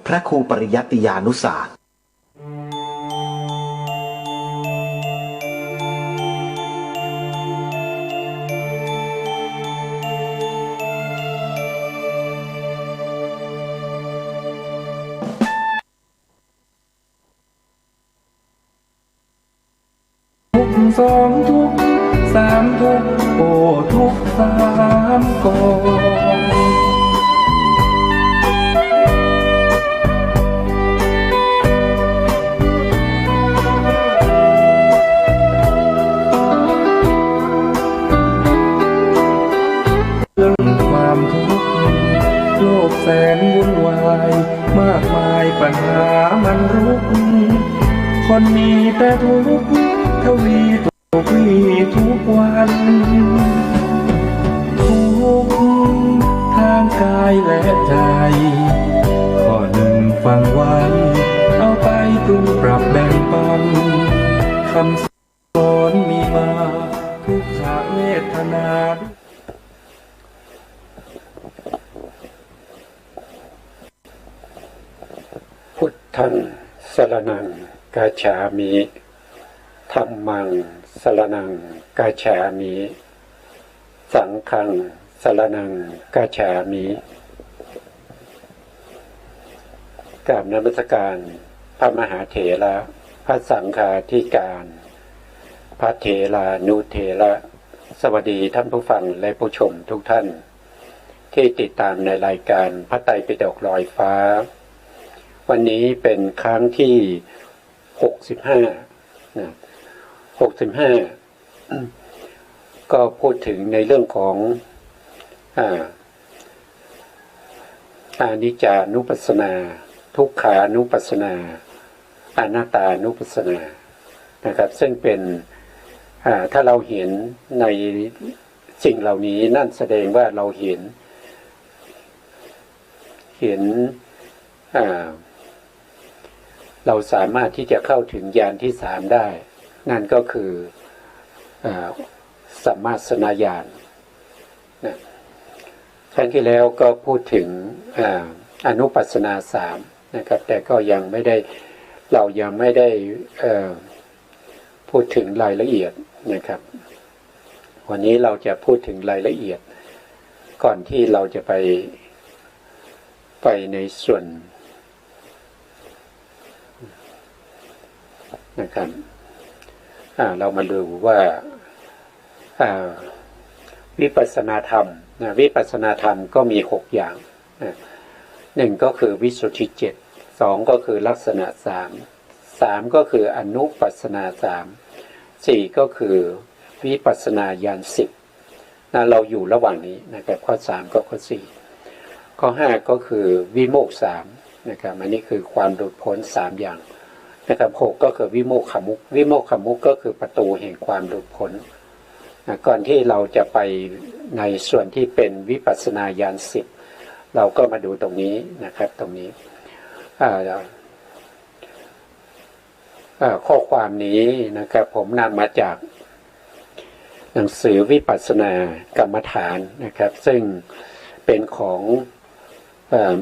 พระครูปริยัติยานุศาสตร์ทุกสองทุกสามทุกโอ้ทุกสามกองเรื่องความทุกข์โลกแสนวุ่นวายมากมายปัญหามันรุกคนมีแต่ทุกข์ทวีทุกวี่ทุกวันทุกทางกายและใจข้อหนึ่งฟังไว้เอาไปปรุงปรับแบ่งปันคำสอนมีมาทุกขเวทนาพุทธังสรณังกัจฉามิธัมมังสรณังกัจฉามิสังฆังสรณังกัจฉามิกราบนมัสการพระมหาเถระพระสังฆาธิการพระเถรานุเถระสวัสดีท่านผู้ฟังและผู้ชมทุกท่านที่ติดตามในรายการพระไตรปิฎกลอยฟ้าวันนี้เป็นครั้งที่65นะ65ก็พูดถึงในเรื่องของอานิจจานุปัสสนาทุกขานุปัสสนาอนัตตานุปัสสนานะครับซึ่งเป็นถ้าเราเห็นในสิ่งเหล่านี้นั่นแสดงว่าเราเห็นเราสามารถที่จะเข้าถึงญาณที่3ได้นั่นก็คือสัมมาสนญาณนะครั้งที่แล้วก็พูดถึงอนุปัสสนา3นะครับแต่ก็ยังไม่ได้เรายังไม่ได้พูดถึงรายละเอียดนะครับวันนี้เราจะพูดถึงรายละเอียดก่อนที่เราจะไปในส่วนนะครับเรามาดูว่าวิปัสสนาธรรมวิปัสสนาธรรมก็มี6อย่าง1ก็คือวิสุทธิ7 2ก็คือลักษณะ3 3ก็คืออนุปัสสนา3 4ก็คือวิปัสสนาญาณ10เราอยู่ระหว่างนี้นะครับข้อ3กับข้อ4ข้อ5ก็คือวิโมกข์3นะครับอันนี้คือความหลุดพ้น3อย่างนะครับ6ก็คือวิโมกขมุขวิโมกขมุขก็คือประตูแห่งความหลุดพ้นก่อนที่เราจะไปในส่วนที่เป็นวิปัสสนาญาณ10เราก็มาดูตรงนี้นะครับตรงนี้ข้อความนี้นะครับผมนำมาจากหนังสือวิปัสสนากรรมฐานนะครับซึ่งเป็นของ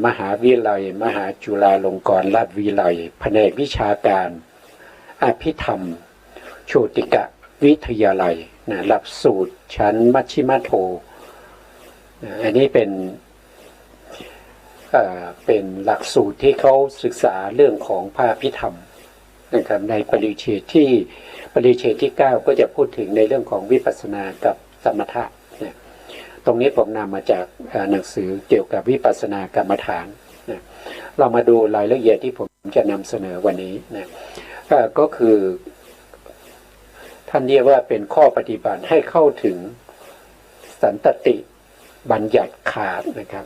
มหาวิทยาลัยมหาจุฬาลงกรณราชวิทยาลัยแผนกวิชาการอภิธรรมโชติกวิทยาลัยหลักสูตรชั้นมัชฌิมโทอันนี้เป็นหลักสูตรที่เขาศึกษาเรื่องของพระอภิธรรมนะครับในปริเฉดที่9ก็จะพูดถึงในเรื่องของวิปัสสนากับสมถะตรงนี้ผมนำมาจากหนังสือเกี่ยวกับวิปัสสนากรรมฐานเรามาดูรายละเอียดที่ผมจะนำเสนอวันนี้ก็คือท่านเรียกว่าเป็นข้อปฏิบัติให้เข้าถึงสันตติบัญญัติขาดนะครับ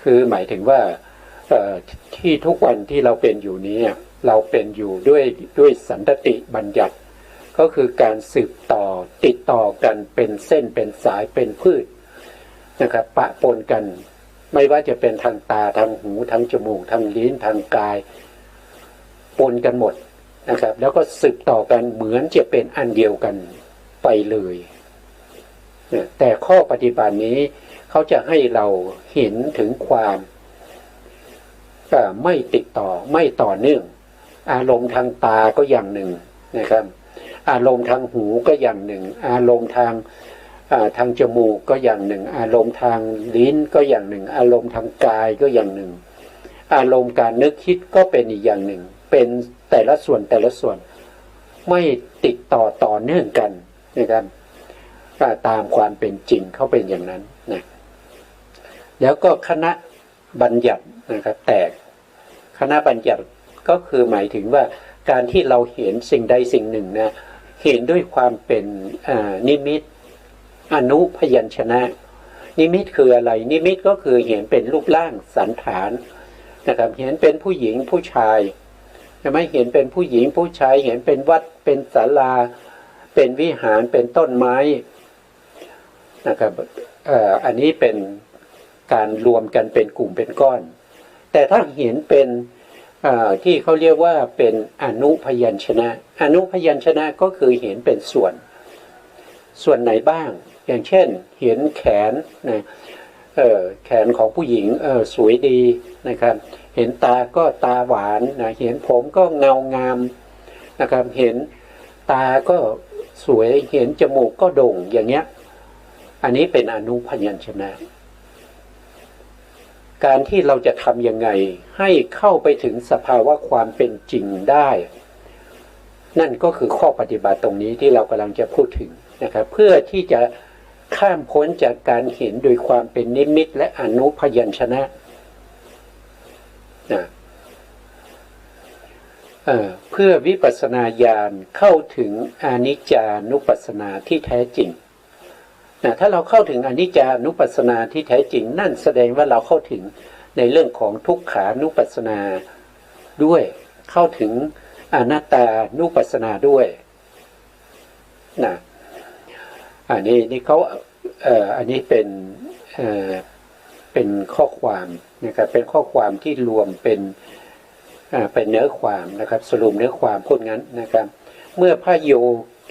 คือหมายถึงว่าที่ทุกวันที่เราเป็นอยู่นี้เราเป็นอยู่ด้วยสันตติบัญญัติก็คือการสืบต่อติดต่อกันเป็นเส้นเป็นสายเป็นพืชนะครับปะปนกันไม่ว่าจะเป็นทางตาทางหูทางจมูกทางลิ้นทางกายปนกันหมดนะครับแล้วก็สืบต่อกันเหมือนจะเป็นอันเดียวกันไปเลยแต่ข้อปฏิบัตินี้เขาจะให้เราเห็นถึงความ ไม่ติดต่อไม่ต่อเนื่องอารมณ์ทางตาก็อย่างหนึ่งนะครับอารมณ์ทางหูก็อย่างหนึ่งอารมณ์ทางจมูกก็อย่างหนึ่งอารมณ์ทางลิ้นก็อย่างหนึ่งอารมณ์ทางกายก็อย่างหนึ่งอารมณ์การนึกคิดก็เป็นอีกอย่างหนึ่งเป็นแต่ละส่วนไม่ติดต่อเนื่องกันนะครับตามความเป็นจริงเขาเป็นอย่างนั้นนะแล้วก็คณะบัญญัตินะครับแตกคณะบัญญัติก็คือหมายถึงว่าการที่เราเห็นสิ่งใดสิ่งหนึ่งนะเห็นด้วยความเป็นนิมิตอนุพยัญชนะนิมิตคืออะไรนิมิตก็คือเห็นเป็นรูปร่างสันฐานนะครับเห็นเป็นผู้หญิงผู้ชายใช่ไหมเห็นเป็นผู้หญิงผู้ชายเห็นเป็นวัดเป็นศาลาเป็นวิหารเป็นต้นไม้นะครับอันนี้เป็นการรวมกันเป็นกลุ่มเป็นก้อนแต่ถ้าเห็นเป็นที่เขาเรียกว่าเป็นอนุพยัญชนะอนุพยัญชนะก็คือเห็นเป็นส่วนไหนบ้างอย่างเช่นเห็นแขนนะแขนของผู้หญิงสวยดีนะครับเห็นตาก็ตาหวานนะเห็นผมก็เงางามนะครับเห็นตาก็สวยเห็นจมูกก็โด่งอย่างเงี้ยอันนี้เป็นอนุพยัญชนะการที่เราจะทำยังไงให้เข้าไปถึงสภาวะความเป็นจริงได้นั่นก็คือข้อปฏิบัติตรงนี้ที่เรากำลังจะพูดถึงนะครับเพื่อที่จะข้ามพ้นจากการเห็นโดยความเป็นนิมิตและอนุพยัญชนะเพื่อวิปัสสนาญาณเข้าถึงอนิจจานุปัสสนาที่แท้จริงถ้าเราเข้าถึงอนิจจานุปัสสนาที่แท้จริงนั่นแสดงว่าเราเข้าถึงในเรื่องของทุกขานุปัสสนาด้วยเข้าถึงอนัตตานุปัสสนาด้วยนะอันนี้เขาอันนี้เป็นข้อความนะครับเป็นข้อความที่รวมเป็นเนื้อความนะครับสรุปเนื้อความพูดงั้นนะครับเมื่อพระโย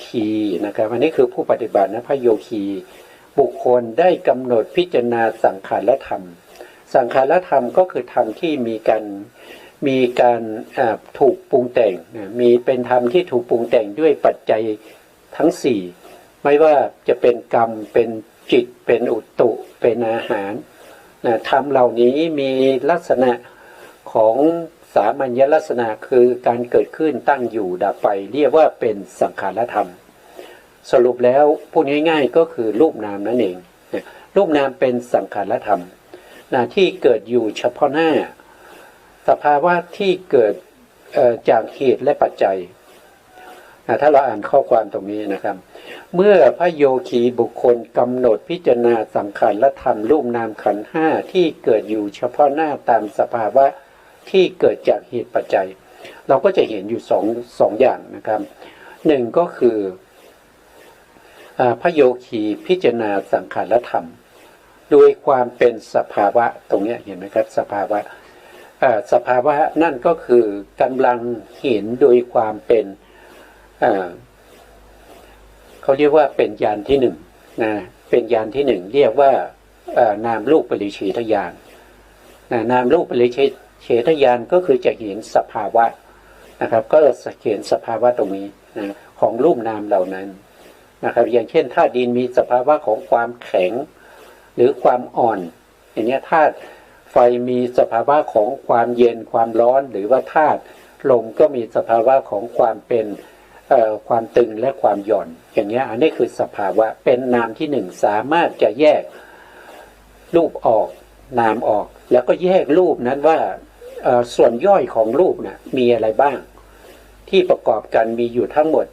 คีนะครับอันนี้คือผู้ปฏิบัตินะพระโยคีบุคคลได้กำหนดพิจารณาสังขารธรรมสังขารธรรมก็คือธรรมที่มีการถูกปรุงแต่งมีเป็นธรรมที่ถูกปรุงแต่งด้วยปัจจัยทั้งสี่ไม่ว่าจะเป็นกรรมเป็นจิตเป็นอุตุเป็นอาหารธรรมเหล่านี้มีลักษณะของสามัญลักษณะคือการเกิดขึ้นตั้งอยู่ดับไปเรียกว่าเป็นสังขารธรรมสรุปแล้วพูดง่ายๆก็คือรูปนามนั่นเองรูปนามเป็นสังขารธรรมที่เกิดอยู่เฉพาะหน้าสภาวะที่เกิดจากเหตุและปัจจัยถ้าเราอ่านข้อความตรงนี้นะครับเมื่อพระโยคีบุคคลกำหนดพิจารณาสังขารธรรมรูปนามขันธ์ห้าที่เกิดอยู่เฉพาะหน้าตามสภาวะที่เกิดจากเหตุปัจจัยเราก็จะเห็นอยู่สองอย่างนะครับหนึ่งก็คือพระโยคีพิจารณาสังขารธรรมโดยความเป็นสภาวะตรงนี้เห็นไหมครับสภาวะนั่นก็คือกำลังเห็นโดยความเป็นเขาเรียกว่าเป็นญาณที่หนึ่งนะเป็นญาณที่หนึ่งเรียกว่านามรูปปริเฉทญาณนามรูปปริเฉทญาณก็คือจะเห็นสภาวะนะครับก็เห็นสภาวะตรงนี้นะของรูปนามเหล่านั้นนะครับอย่างเช่นธาตุดินมีสภาวะของความแข็งหรือความอ่อนอย่างนี้ธาตุไฟมีสภาวะของความเย็นความร้อนหรือว่าธาตุลมก็มีสภาวะของความเป็นความตึงและความหย่อนอย่างนี้อันนี้คือสภาวะเป็นนามที่หนึ่งสามารถจะแยกรูปออกนามออกแล้วก็แยกรูปนั้นว่าส่วนย่อยของรูปนะมีอะไรบ้างที่ประกอบกันมีอยู่ทั้งหมด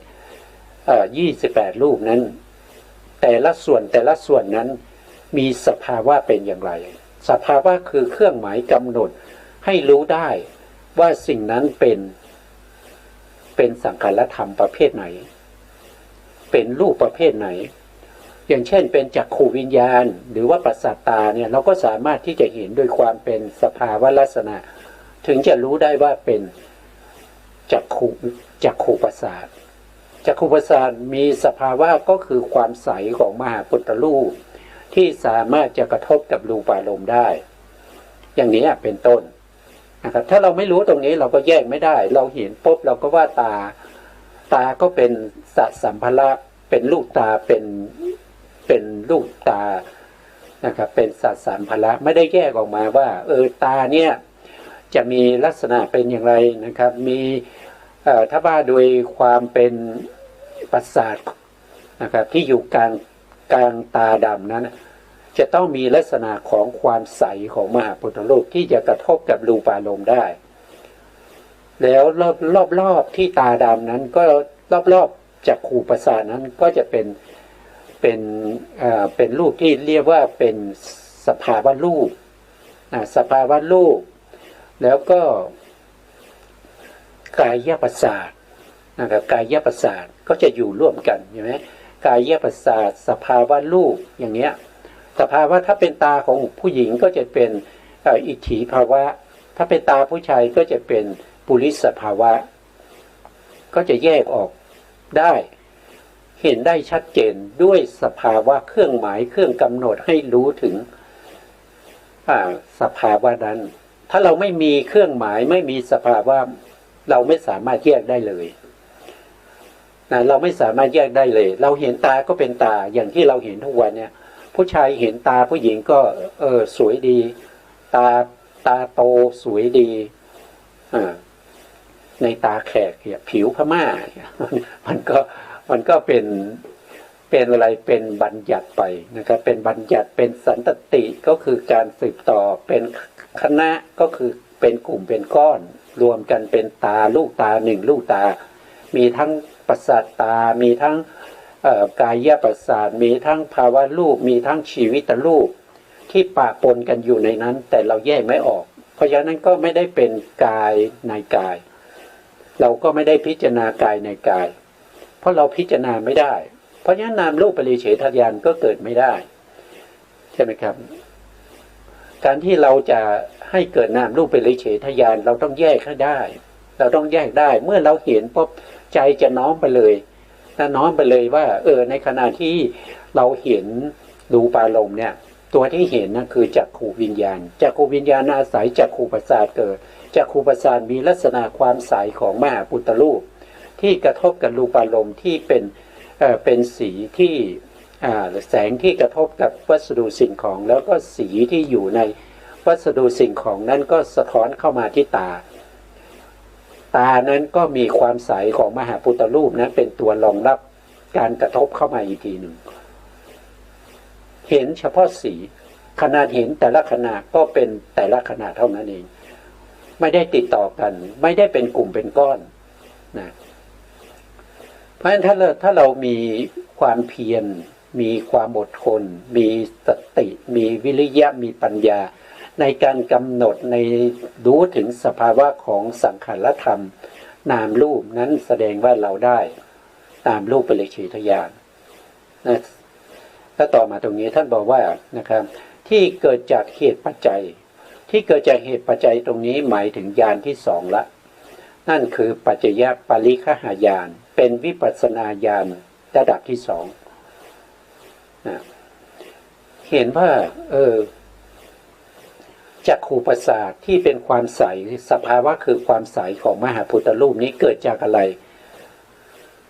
28รูปนั้นแต่ละส่วนนั้นมีสภาวะเป็นอย่างไรสภาวะคือเครื่องหมายกำหนดให้รู้ได้ว่าสิ่งนั้นเป็นสังขารธรรมประเภทไหนเป็นรูปประเภทไหนอย่างเช่นเป็นจักขุวิญญาณหรือว่าประสาทตาเนี่ยเราก็สามารถที่จะเห็นโดยความเป็นสภาวะลักษณะถึงจะรู้ได้ว่าเป็นจักขุประสาทจักขุประสาทมีสภาวะก็คือความใสของมหาพุทธรูปที่สามารถจะกระทบกับรูปารมณ์ได้อย่างนี้เป็นต้น นะครับถ้าเราไม่รู้ตรงนี้เราก็แยกไม่ได้เราเห็นปุ๊บเราก็ว่าตาก็เป็นสัมภาระเป็นลูกตาเป็นลูกตานะครับเป็นสัมภาระไม่ได้แยกออกมาว่าตาเนี่ยจะมีลักษณะเป็นอย่างไรนะครับมีถ้าว่าโดยความเป็นประสาทนะครับที่อยู่กลางตาดำนั้นจะต้องมีลักษณะของความใสของมหาพุทธรูปที่จะกระทบกับรูปารมณ์ได้แล้วรอบที่ตาดำนั้นก็รอบจักขุประสาทนั้นก็จะเป็นรูปที่เรียกว่าเป็นสภาวะรูปสภาวะรูปแล้วก็กายประสาทนะครับกายประสาทก็จะอยู่ร่วมกันใช่ไหมกายประสาทสภาวะรูปอย่างเงี้ยสภาวะถ้าเป็นตาของผู้หญิงก็จะเป็นอิทธิภาวะถ้าเป็นตาผู้ชายก็จะเป็นปุริสภาวะก็จะแยกออกได้เห็นได้ชัดเจนด้วยสภาวะเครื่องหมายเครื่องกำหนดให้รู้ถึงสภาวะนั้นถ้าเราไม่มีเครื่องหมายไม่มีสภาวะเราไม่สามารถแยกได้เลยเราไม่สามารถแยกได้เลยเราเห็นตาก็เป็นตาอย่างที่เราเห็นทุกวันเนี่ยผู้ชายเห็นตาผู้หญิงก็สวยดีตาโตสวยดีในตาแขกเนี่ยผิวพม่ามันก็เป็นอะไรเป็นบัญญัติไปนะครับเป็นบัญญัติเป็นสันตติก็คือการสืบต่อเป็นคณะก็คือเป็นกลุ่มเป็นก้อนรวมกันเป็นตาลูกตาหนึ่งลูกตามีทั้งประสาทตามีทั้งกายประสาทมีทั้งภาวะรูปมีทั้งชีวิตรูปที่ปะปนกันอยู่ในนั้นแต่เราแยกไม่ออกเพราะฉะนั้นก็ไม่ได้เป็นกายในกายเราก็ไม่ได้พิจารณากายในกายเพราะเราพิจารณาไม่ได้เพราะฉะนั้นนามรูปปริเฉทญาณก็เกิดไม่ได้ใช่ไหมครับการที่เราจะให้เกิดนามรูปปริเฉทญาณเราต้องแยกให้ได้เราต้องแยกได้เมื่อเราเห็นปุ๊บใจจะน้อมไปเลยน้อมไปเลยว่าในขณะที่เราเห็นรูปารมณ์เนี่ยตัวที่เห็นนะคือจักขูวิญญาณจักขูวิญญาณอาศัยจักขูประสาทเกิดจักขูประสาทมีลักษณะความใสของมหาพุทธรูปที่กระทบกับรูปารมณ์ที่เป็นสีที่แสงที่กระทบกับวัสดุสิ่งของแล้วก็สีที่อยู่ในวัสดุสิ่งของนั้นก็สะท้อนเข้ามาที่ตานั้นก็มีความใสของมหาพุทธรูปนะเป็นตัวรองรับการกระทบเข้ามาอีกทีหนึ่งเห็นเฉพาะสีขนาดเห็นแต่ละขนาดก็เป็นแต่ละขนาดเท่านั้นเองไม่ได้ติดต่อกันไม่ได้เป็นกลุ่มเป็นก้อนนะเพราะฉะนั้นถ้าเรามีความเพียรมีความอดทนมีสติมีวิริยะมีปัญญาในการกำหนดในรู้ถึงสภาวะของสังขารธรรมนามรูปนั้นแสดงว่าเราได้นามรูปปริเฉทญาณนะถ้าต่อมาตรงนี้ท่านบอกว่านะครับที่เกิดจากเหตุปัจจัยที่เกิดจากเหตุปัจจัยตรงนี้หมายถึงญาณที่สองละนั่นคือปัจจยปริฆหญาณเป็นวิปัสสนาญาณระดับที่สองนะเห็นว่าจักขูประสาทที่เป็นความใสสภาวะคือความใสของมหาพุทธรูปนี้เกิดจากอะไร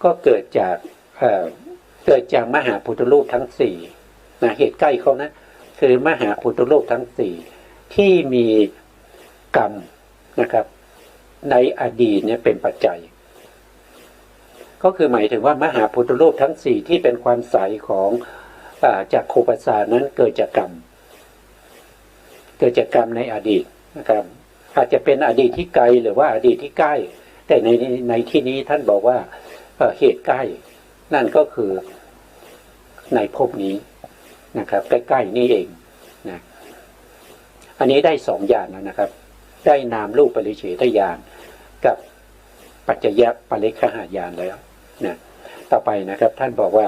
ก็เกิดจากมหาพุทธรูปทั้งสี่นะเหตุใกล้เขานะคือมหาพุทธรูปทั้งสี่ที่มีกรรมนะครับในอดีตเนี่ยเป็นปัจจัยก็คือหมายถึงว่ามหาพุทธรูปทั้งสี่ที่เป็นความใสของจักขูประสาทนั้นเกิดจากกรรมในอดีตนะครับอาจจะเป็นอดีตที่ไกลหรือว่าอดีตที่ใกล้แต่ในที่นี้ท่านบอกว่าเหตุใกล้นั่นก็คือในภพนี้นะครับใกล้ๆนี่เองนะอันนี้ได้สองอย่างนะครับได้นามรูปปริเฉทญาณกับปัจจยปริฆหญาณแล้วนะต่อไปนะครับท่านบอกว่า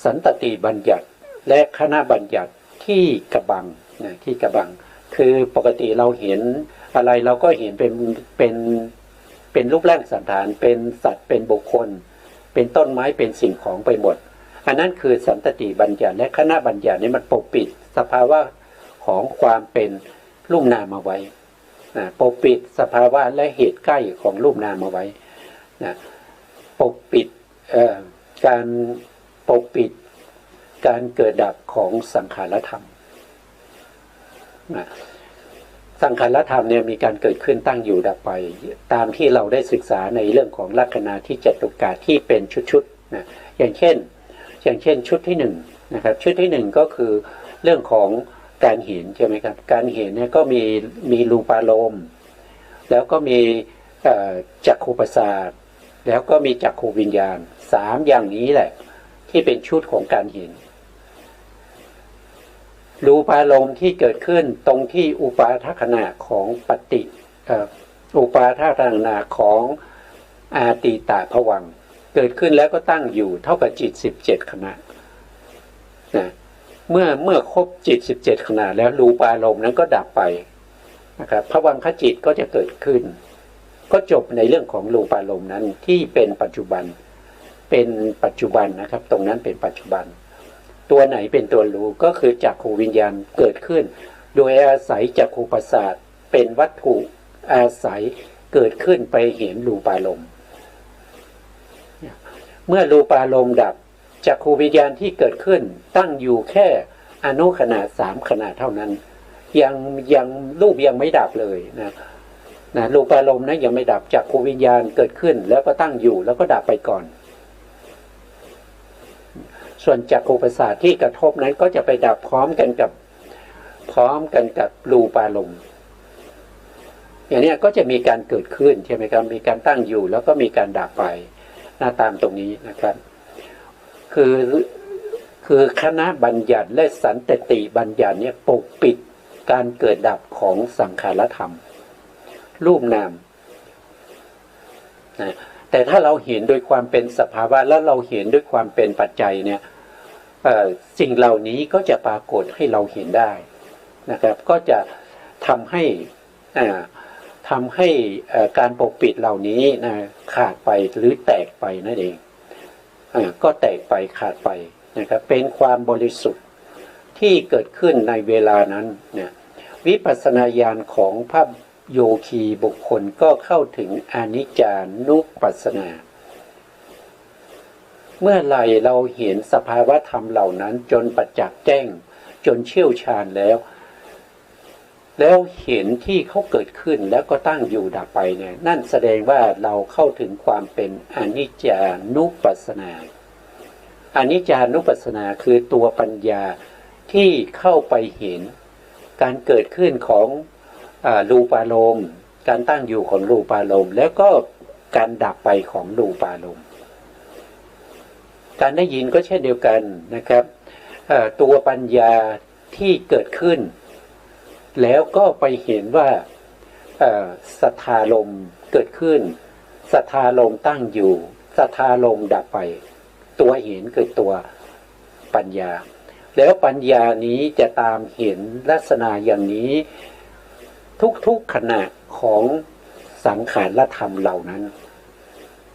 สันตติบัญญัติและคณะบัญญัติที่กระบังนะที่กระบังคือปกติเราเห็นอะไรเราก็เห็นเป็นรูปร่างสันฐานเป็นสัตว์เป็นบุคคลเป็นต้นไม้เป็นสิ่งของไปหมดอันนั้นคือสันตติบัญญัติและคณะบัญญัตินี้มันปกปิดสภาวะของความเป็น รูปนามเอาไว้ปกปิดสภาวะและเหตุใกล้ของรูปนามเอาไว้ปกปิดการปกปิดการเกิดดับของสังขารธรรมสังขารธรรมเนี่ยมีการเกิดขึ้นตั้งอยู่ดับไปตามที่เราได้ศึกษาในเรื่องของลักษณะที่จตุกะที่เป็นชุดๆนะอย่างเช่นชุดที่หนึ่งนะครับชุดที่หนึ่งก็คือเรื่องของการเห็นใช่ไหมครับการเห็นเนี่ยก็มีรูปารมณ์แล้วก็มีจักขุประสาทแล้วก็มีจักขุวิญญาณสามอย่างนี้แหละที่เป็นชุดของการเห็นรูปารมณ์ที่เกิดขึ้นตรงที่อุปาทขณะของปฏิอุปาทขณะของอาติตาภวังค์เกิดขึ้นแล้วก็ตั้งอยู่เท่ากับจิต17ขณะนะเมื่อครบจิต17ขณะแล้วรูปารมณ์นั้นก็ดับไปนะครับภวังคจิตก็จะเกิดขึ้นก็จบในเรื่องของรูปารมณ์นั้นที่เป็นปัจจุบันนะครับตรงนั้นเป็นปัจจุบันตัวไหนเป็นตัวรู้ก็คือจักขูวิญญาณเกิดขึ้นโดยอาศัยจักขูประสาทเป็นวัตถุอาศัยเกิดขึ้นไปเห็นรูปารมณ์เมื่อรูปารมณ์ดับจักขูวิญญาณที่เกิดขึ้นตั้งอยู่แค่อนุขณะ3ขณะเท่านั้นยังรูปยังไม่ดับเลยนะรูปารมณ์นั้นยังไม่ดับจักขูวิญญาณเกิดขึ้นแล้วก็ตั้งอยู่แล้วก็ดับไปก่อนส่วนจักขุประสาทที่กระทบนั้นก็จะไปดับพร้อมกันกับรูปารมณ์อย่างนี้ก็จะมีการเกิดขึ้นใช่ไหมครับมีการตั้งอยู่แล้วก็มีการดับไปตามตรงนี้นะครับคือคณะบัญญัติและสันตติบัญญัติเนี่ยปกปิดการเกิดดับของสังขารธรรมรูปนามแต่ถ้าเราเห็นโดยความเป็นสภาวะแล้วเราเห็นด้วยความเป็นปัจจัยเนี่ยสิ่งเหล่านี้ก็จะปรากฏให้เราเห็นได้นะครับก็จะทำให้การปกปิดเหล่านี้นะขาดไปหรือแตกไปนั่นเองก็แตกไปขาดไปนะครับเป็นความบริสุทธิ์ที่เกิดขึ้นในเวลานั้นเนี่ยวิปัสสนาญาณของพระโยคีบุคคลก็เข้าถึงอนิจจานุปัสสนาเมื่อไหร่เราเห็นสภาวะธรรมเหล่านั้นจนประจักษ์แจ้งจนเชี่ยวชาญแล้วเห็นที่เขาเกิดขึ้นแล้วก็ตั้งอยู่ดับไปเนี่ยนั่นแสดงว่าเราเข้าถึงความเป็นอนิจจานุปัสสนาอนิจจานุปัสสนาคือตัวปัญญาที่เข้าไปเห็นการเกิดขึ้นของรูปารมณ์การตั้งอยู่ของรูปารมณ์แล้วก็การดับไปของรูปารมณ์การได้ยินก็เช่นเดียวกันนะครับตัวปัญญาที่เกิดขึ้นแล้วก็ไปเห็นว่าสัทธารมณ์เกิดขึ้นสัทธารมณ์ตั้งอยู่สัทธารมณ์ดับไปตัวเห็นคือตัวปัญญาแล้วปัญญานี้จะตามเห็นลักษณะอย่างนี้ทุกๆขณะของสังขารธรรมเหล่านั้น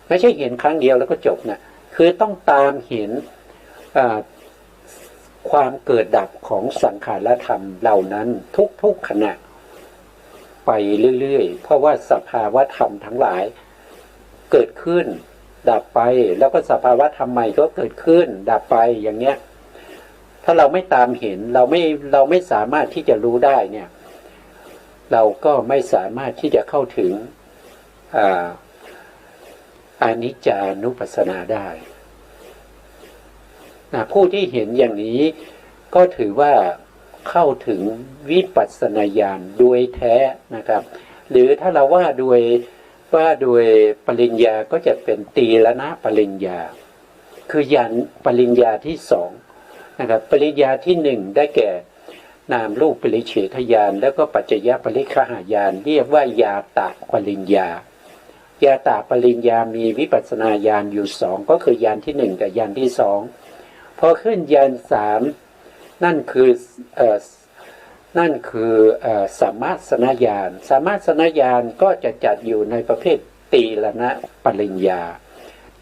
ไม่ใช่เห็นครั้งเดียวแล้วก็จบนะคือต้องตามเห็นความเกิดดับของสังขารธรรมเหล่านั้นทุกๆขณะไปเรื่อยๆเพราะว่าสภาวะธรรมทั้งหลายเกิดขึ้นดับไปแล้วก็สภาวะธรรมใหม่ก็เกิดขึ้นดับไปอย่างเงี้ยถ้าเราไม่ตามเห็นเราไม่สามารถที่จะรู้ได้เนี่ยเราก็ไม่สามารถที่จะเข้าถึงอนิจจานุปัสสนาได้ผู้ที่เห็นอย่างนี้ก็ถือว่าเข้าถึงวิปัสสนาญาณโดยแท้นะครับหรือถ้าเราว่าโดยปริญญาก็จะเป็นตีรณปริญญาคือญาณปริญญาที่สองนะครับปริญญาที่หนึ่งได้แก่นามรูปปริเฉทญาณแล้วก็ปัจจยปริฆหญาณเรียกว่ายาตะปริญญายาตะปริญญามีวิปัสสนาญาณอยู่สองก็คือญาณที่หนึ่งกับญาณที่สองพอขึ้นญาณสามนั่นคือสัมมาสนญาณสัมมาสนญาณก็จะจัดอยู่ในประเภทตีรณปริญญา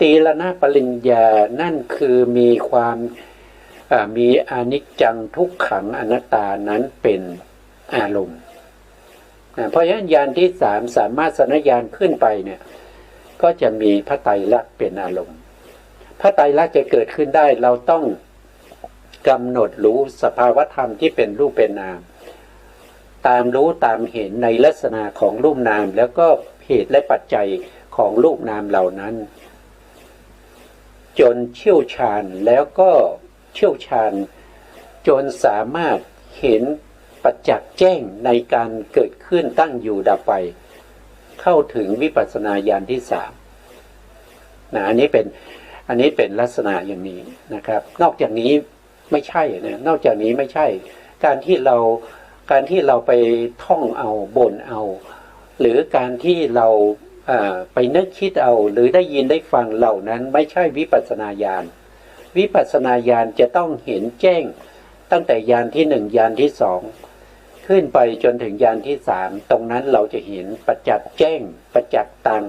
ตีรณปริญญานั่นคือมีความมีอนิจจังทุกขังอนัตตานั้นเป็นอารมณ์ เพราะฉะนั้นญาณที่สามสามารถสนญาณขึ้นไปเนี่ยก็จะมีพระไตรลักษณ์เป็นอารมณ์พระไตรลักษณ์จะเกิดขึ้นได้เราต้องกำหนดรู้สภาวธรรมที่เป็นรูปเป็นนามตามรู้ตามเห็นในลักษณะของรูปนามแล้วก็เหตุและปัจจัยของรูปนามเหล่านั้นจนเชี่ยวชาญแล้วก็เชี่ยวชาญจนสามารถเห็นประจักษ์แจ้งในการเกิดขึ้นตั้งอยู่ดับไปเข้าถึงวิปัสสนาญาณที่สามอันนี้เป็นลักษณะอย่างนี้นะครับนอกจากนี้ไม่ใช่นะนอกจากนี้ไม่ใช่การที่เราไปท่องเอาบ่นเอาหรือการที่เราไปนึกคิดเอาหรือได้ยินได้ฟังเหล่านั้นไม่ใช่วิปัสสนาญาณวิปัสสนาญาณจะต้องเห็นแจ้งตั้งแต่ญาณที่หนึ่งญาณที่สองขึ้นไปจนถึงญาณที่สามตรงนั้นเราจะเห็นประจักษ์แจ้งประจักษ์ตัง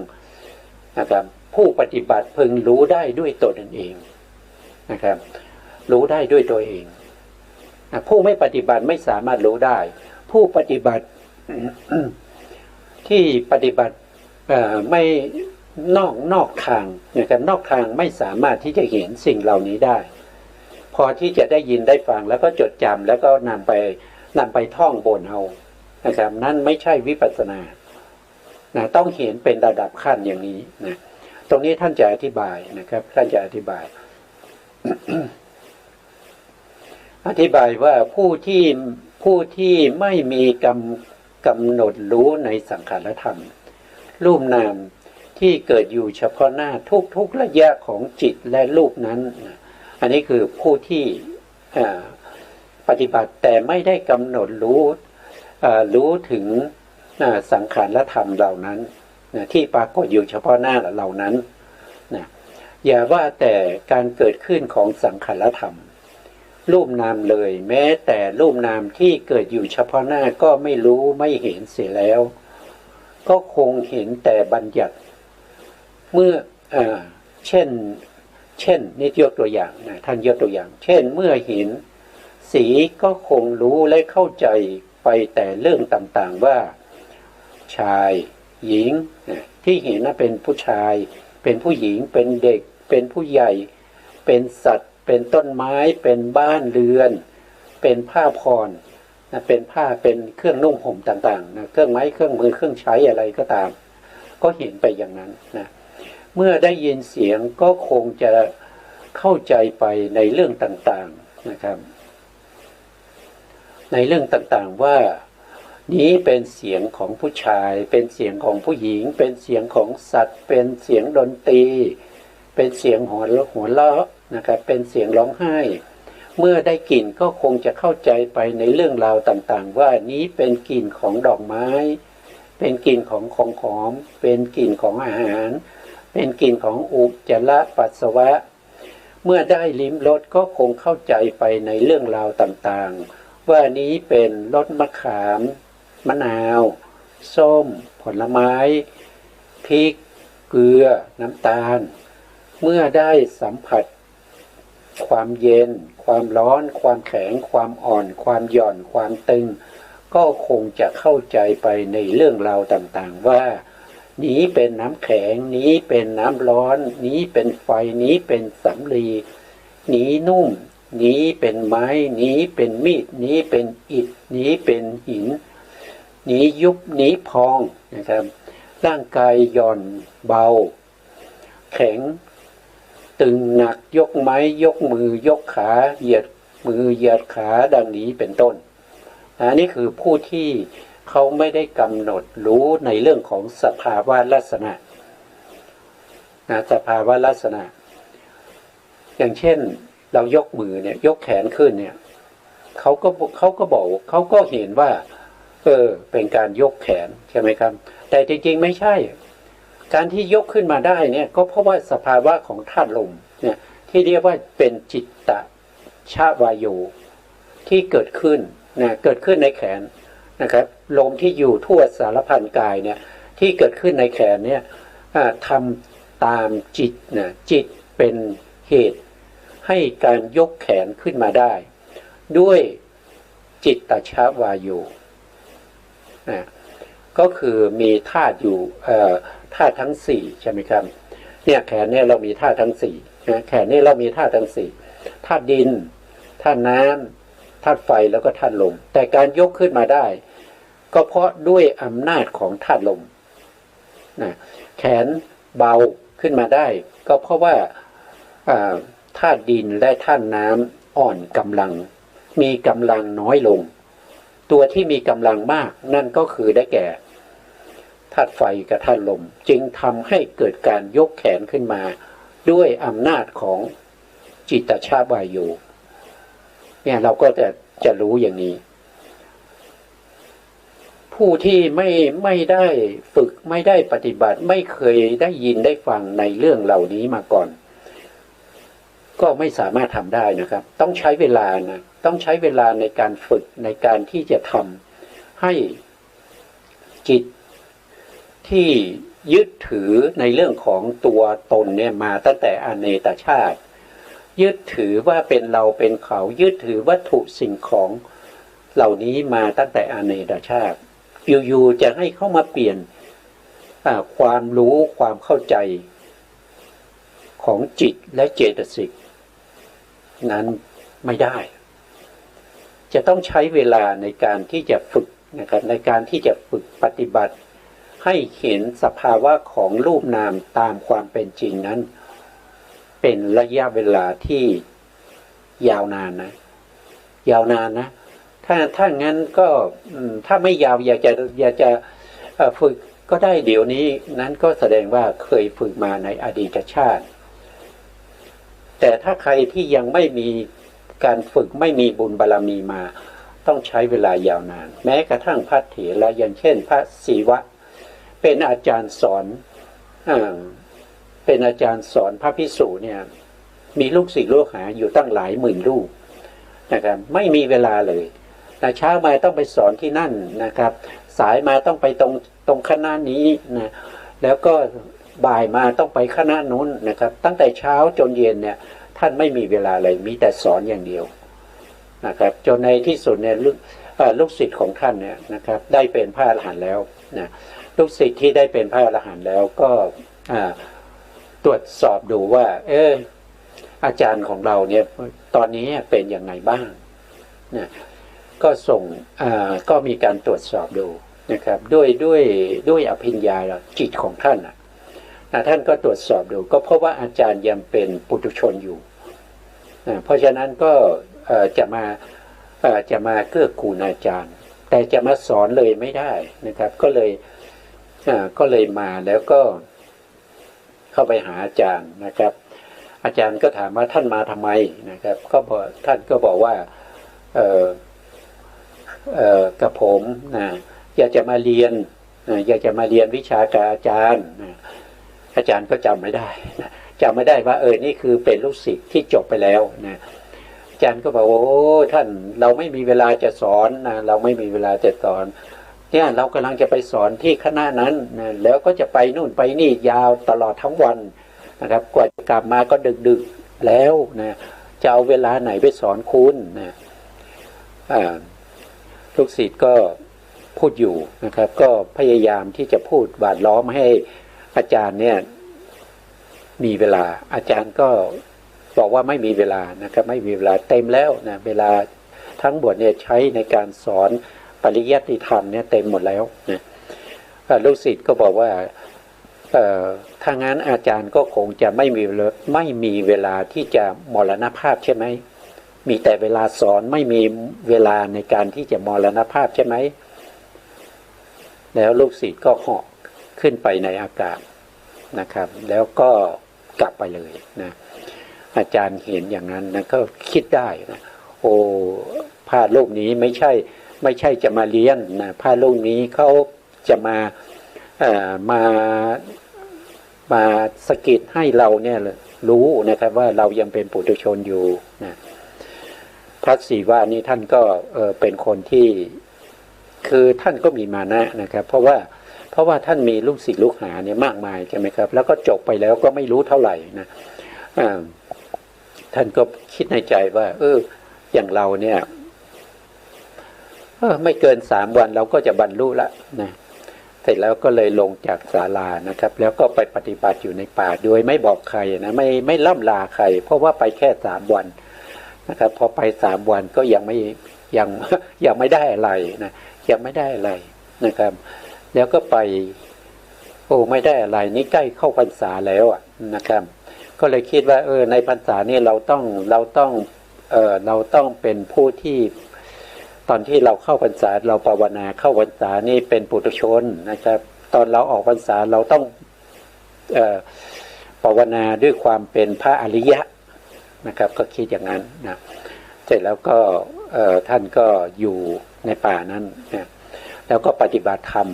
นะครับผู้ปฏิบัติพึงรู้ได้ด้วยตนเองนะครับรู้ได้ด้วยตัวเองผู้ไม่ปฏิบัติไม่สามารถรู้ได้ผู้ปฏิบัติ ที่ปฏิบัติไม่นอกทางนะครับนอกทางไม่สามารถที่จะเห็นสิ่งเหล่านี้ได้พอที่จะได้ยินได้ฟังแล้วก็จดจำแล้วก็นำไปท่องบนเอานะครับนั่นไม่ใช่วิปัสสนาต้องเห็นเป็นระดับขั้นอย่างนี้นะตรงนี้ท่านจะอธิบายนะครับท่านจะอธิบาย อธิบายว่าผู้ที่ไม่มีกำหนดรู้ในสังขารธรรมรูปนามที่เกิดอยู่เฉพาะหน้าทุกระยะของจิตและรูปนั้นอันนี้คือผู้ที่ปฏิบัติแต่ไม่ได้กำหนดรู้ถึงสังขารธรรมเหล่านั้นที่ปรากฏอยู่เฉพาะหน้าเหล่านั้นอย่าว่าแต่การเกิดขึ้นของสังขารธรรมรูปนามเลยแม้แต่รูปนามที่เกิดอยู่เฉพาะหน้าก็ไม่รู้ไม่เห็นเสียแล้วก็คงเห็นแต่บัญญัติเมื่อเช่นนี่ยกตัวอย่างนะท่านยกตัวอย่างเช่นเมื่อเห็นสีก็คงรู้และเข้าใจไปแต่เรื่องต่างๆว่าชายหญิงที่เห็นเป็นผู้ชายเป็นผู้หญิงเป็นเด็กเป็นผู้ใหญ่เป็นสัตว์เป็นต้นไม้เป็นบ้านเรือนเป็นผ้าพรเป็นผ้าเป็นเครื่องนุ่งห่มต่างๆเครื่องไม้เครื่องมือเครื่องใช้อะไรก็ตามก็เห็นไปอย่างนั้นนะเมื่อได้ยินเสียงก็คงจะเข้าใจไปในเรื่องต่างๆนะครับในเรื่องต่างๆว่านี้เป็นเสียงของผู้ชายเป็นเสียงของผู้หญิงเป็นเสียงของสัตว์เป็นเสียงดนตรีเป็นเสียงหัวเราะนะครับเป็นเสียงร้องไห้เมื่อได้กลิ่นก็คงจะเข้าใจไปในเรื่องราวต่างๆว่านี้เป็นกลิ่นของดอกไม้เป็นกลิ่นของหอมเป็นกลิ่นของอาหารเป็นกลิ่นของอุจจาระปัสสาวะเมื่อได้ลิ้มรสก็คงเข้าใจไปในเรื่องราวต่างๆว่านี้เป็นรสมะขามมะนาวส้มผลไม้พริกเกลือน้ำตาลเมื่อได้สัมผัสความเย็นความร้อนความแข็งความอ่อนความหย่อนความตึงก็คงจะเข้าใจไปในเรื่องราวต่างๆว่านี้เป็นน้ำแข็งนี้เป็นน้ำร้อนนี้เป็นไฟนี้เป็นสำลีนี้นุ่มนี้เป็นไม้นี้เป็นมีดนี้เป็นอิฐนี้เป็นหินนี้ยุบนี้พองนะครับร่างกายหย่อนเบาแข็งตึงหนักยกไม้ยกมือยกขาเหยียดมือเหยียดขาดังนี้เป็นต้นอันนี้คือผู้ที่เขาไม่ได้กำหนดรู้ในเรื่องของสภาวะลักษณะสภาวะลักษณะอย่างเช่นเรายกมือเนี่ยยกแขนขึ้นเนี่ยเขาก็บอกเขาก็เห็นว่าเป็นการยกแขนใช่ไหมครับแต่จริงๆไม่ใช่การที่ยกขึ้นมาได้เนี่ยก็เพราะว่าสภาวะของธาตุลมเนี่ยที่เรียกว่าเป็นจิตตชวายุที่เกิดขึ้นนะเกิดขึ้นในแขนนะครับลมที่อยู่ทั่วสารพันกายเนี่ยที่เกิดขึ้นในแขนเนี่ยทำตามจิตนะจิตเป็นเหตุให้การยกแขนขึ้นมาได้ด้วยจิตตชวายุนะ ก็คือมีธาตุอยู่ธาตุทั้งสี่ใช่ไหมครับเนี่ยแขนเนี่ยเรามีธาตุทั้งสี่นะแขนเนี่ยเรามีธาตุทั้งสี่ธาตุดินธาตุน้ำธาตุไฟแล้วก็ธาตุลมแต่การยกขึ้นมาได้ก็เพราะด้วยอำนาจของธาตุลมนะแขนเบาขึ้นมาได้ก็เพราะว่าธาตุดินและธาตุน้ำอ่อนกำลังมีกำลังน้อยลงตัวที่มีกำลังมากนั่นก็คือได้แก่ธาตุไฟกับธาตุลมจึงทำให้เกิดการยกแขนขึ้นมาด้วยอำนาจของจิตตชวายุเนี่ยเราก็จะรู้อย่างนี้ผู้ที่ไม่ได้ฝึกไม่ได้ปฏิบัติไม่เคยได้ยินได้ฟังในเรื่องเหล่านี้มาก่อนก็ไม่สามารถทำได้นะครับต้องใช้เวลานะต้องใช้เวลาในการฝึกในการที่จะทำให้จิตที่ยึดถือในเรื่องของตัวตนเนี่ยมาตั้งแต่อเนกชาติยึดถือว่าเป็นเราเป็นเขายึดถือวัตถุสิ่งของเหล่านี้มาตั้งแต่อเนกชาติอยู่ๆจะให้เข้ามาเปลี่ยนความรู้ความเข้าใจของจิตและเจตสิกนั้นไม่ได้จะต้องใช้เวลาในการที่จะฝึกนะครับในการที่จะฝึกปฏิบัติให้เห็นสภาวะของรูปนามตามความเป็นจริงนั้นเป็นระยะเวลาที่ยาวนานนะยาวนานนะถ้างั้นก็ถ้าไม่ยาวอยากจะฝึกก็ได้เดี๋ยวนี้นั้นก็แสดงว่าเคยฝึกมาในอดีตชาติแต่ถ้าใครที่ยังไม่มีการฝึกไม่มีบุญบารมีมาต้องใช้เวลายาวนานแม้กระทั่งพระเถระอย่างเช่นพระศิวะเป็นอาจารย์สอนเป็นอาจารย์สอนพระภิกษุเนี่ยมีลูกศิษย์ลูกหาอยู่ตั้งหลายหมื่นลูกนะครับไม่มีเวลาเลยนะเช้ามาต้องไปสอนที่นั่นนะครับสายมาต้องไปตรงคณะนี้นะแล้วก็บ่ายมาต้องไปคณะนู้นนะครับตั้งแต่เช้าจนเย็นเนี่ยท่านไม่มีเวลาเลยมีแต่สอนอย่างเดียวนะครับจนในที่สุดเนี่ยลูกศิษย์ของท่านเนี่ยนะครับได้เป็นพระอรหันต์แล้วนะลูกศิษย์ที่ได้เป็นพระอรหันต์แล้วก็ตรวจสอบดูว่าอาจารย์ของเราเนี่ยตอนนี้เป็นอย่างไรบ้างนะก็ส่งก็มีการตรวจสอบดูนะครับด้วยอภิญญาจิตของท่านท่านก็ตรวจสอบดูก็เพราะว่าอาจารย์ยังเป็นปุถุชนอยู่เพราะฉะนั้นก็จะมาเกื้อกูลอาจารย์แต่จะมาสอนเลยไม่ได้นะครับก็เลยมาแล้วก็เข้าไปหาอาจารย์นะครับอาจารย์ก็ถามว่าท่านมาทำไมนะครับท่านก็บอกว่ากับผมอยากจะมาเรียนวิชากับอาจารย์อาจารย์ก็จำไม่ได้จำไม่ได้ว่านี่คือเป็นลูกศิษย์ที่จบไปแล้วนะอาจารย์ก็บอกโอ้ท่านเราไม่มีเวลาจะสอนนะเราไม่มีเวลาจะสอนเนี่ยเรากำลังจะไปสอนที่คณะนั้นนะแล้วก็จะไปนู่นไปนี่ยาวตลอดทั้งวันนะครับกว่าจะกลับมาก็ดึกๆแล้วนะจะเอาเวลาไหนไปสอนคุณนะลูกศิษย์ก็พูดอยู่นะครับก็พยายามที่จะพูดหวานล้อมให้อาจารย์เนี่ยมีเวลาอาจารย์ก็บอกว่าไม่มีเวลานะครับไม่มีเวลาเต็มแล้วนะเวลาทั้งบทเนี่ยใช้ในการสอนปริยัติธรรมเนี่ยเต็มหมดแล้วนะลูกศิษย์ก็บอกว่าถ้างั้นอาจารย์ก็คงจะไม่มีเวลาที่จะมรณภาพใช่ไหมมีแต่เวลาสอนไม่มีเวลาในการที่จะมรณภาพใช่ไหมแล้วลูกศิษย์ก็เหาะขึ้นไปในอากาศนะครับแล้วก็กลับไปเลยนะอาจารย์เห็นอย่างนั้นนะก็คิดได้นะโอ้พระรูปนี้ไม่ใช่จะมาเลี้ยงนะพระรูปนี้เขาจะมาสกิดให้เราเนี่ยรู้นะครับว่าเรายังเป็นปุถุชนอยู่นะพระศิวะนี่ท่านก็เป็นคนที่คือท่านก็มีมานะนะครับเพราะว่าท่านมีลูกศิษย์ลูกหาเนี่ยมากมายใช่ไหมครับแล้วก็จบไปแล้วก็ไม่รู้เท่าไหร่นะท่านก็คิดในใจว่าอย่างเราเนี่ยไม่เกิน3 วันเราก็จะบรรลุละนะ ร็จแล้วก็เลยลงจากศาลานะครับแล้วก็ไปปฏิบัติอยู่ในป่าโดยไม่บอกใครนะไม่ล่ำลาใครเพราะว่าไปแค่3 วันนะครับพอไป3 วันก็ยังไม่ได้อะไรนะยังไม่ได้อะไรนะครับแล้วก็ไปไม่ได้อะไรนี่ใกล้เข้าพรรษาแล้วนะครับก็เลยคิดว่าในพรรษานี่เราต้องเป็นผู้ที่ตอนที่เราเข้าพรรษาเราภาวนาเข้าพรรษานี่เป็นปุถุชนนะครับตอนเราออกพรรษาเราต้องภาวนาด้วยความเป็นพระอริยะนะครับก็คิดอย่างนั้นนะเสร็จแล้วก็ท่านก็อยู่ในป่านั้นนะแล้วก็ปฏิบัติธรรม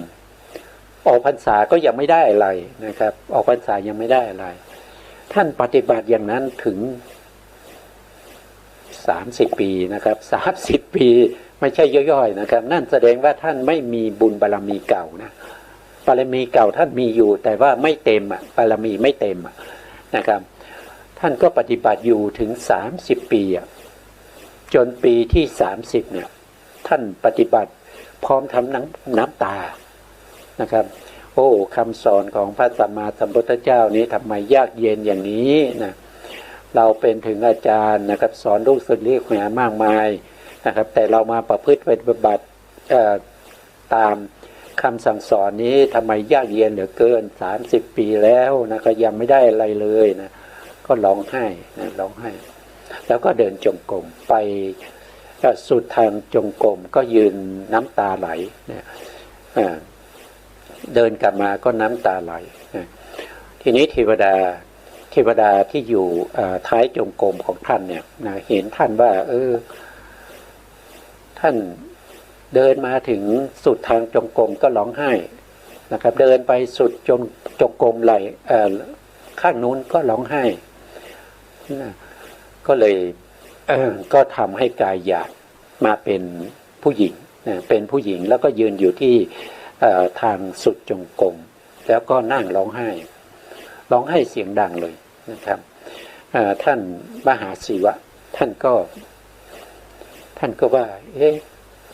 ออกพรรษาก็ยังไม่ได้อะไรนะครับออกพรรษายังไม่ได้อะไรท่านปฏิบัติอย่างนั้นถึง30 ปีนะครับ30 ปีไม่ใช่ย่อยๆนะครับนั่นแสดงว่าท่านไม่มีบุญบารมีเก่านะบารมีเก่าท่านมีอยู่แต่ว่าไม่เต็มบารมีไม่เต็มนะครับท่านก็ปฏิบัติอยู่ถึง30 ปีจนปีที่30เนี่ยท่านปฏิบัติพร้อมทำน้ำตานะครับคำสอนของพระสัมมาสัมพุทธเจ้านี้ทำไมยากเย็นอย่างนี้นะเราเป็นถึงอาจารย์นะครับสอนลูกศิษย์เรียกแหมากมายนะครับแต่เรามาประพฤติปฏิบัติตามคำสั่งสอนนี้ทำไมยากเย็นเหลือเกิน30 ปีแล้วนะก็ยังไม่ได้อะไรเลยนะก็ร้องไห้นะร้องไห้แล้วก็เดินจงกรมไปสุดทางจงกรมก็ยืนน้ำตาไหลนะเดินกลับมาก็น้ำตาไหลนะทีนี้เทวดาที่อยู่ท้ายจงกรมของท่านเนี่ยนะเห็นท่านว่าท่านเดินมาถึงสุดทางจงกรมก็ร้องไห้นะครับเดินไปสุดจงกรมไหลข้างนู้นก็ร้องไห้นะก็เลยก็ทำให้กายหยาบมาเป็นผู้หญิงนะเป็นผู้หญิงแล้วก็ยืนอยู่ที่ทางสุดจงกรมแล้วก็นั่งร้องไห้เสียงดังเลยนะครับท่านมหาศิวะท่านก็ว่า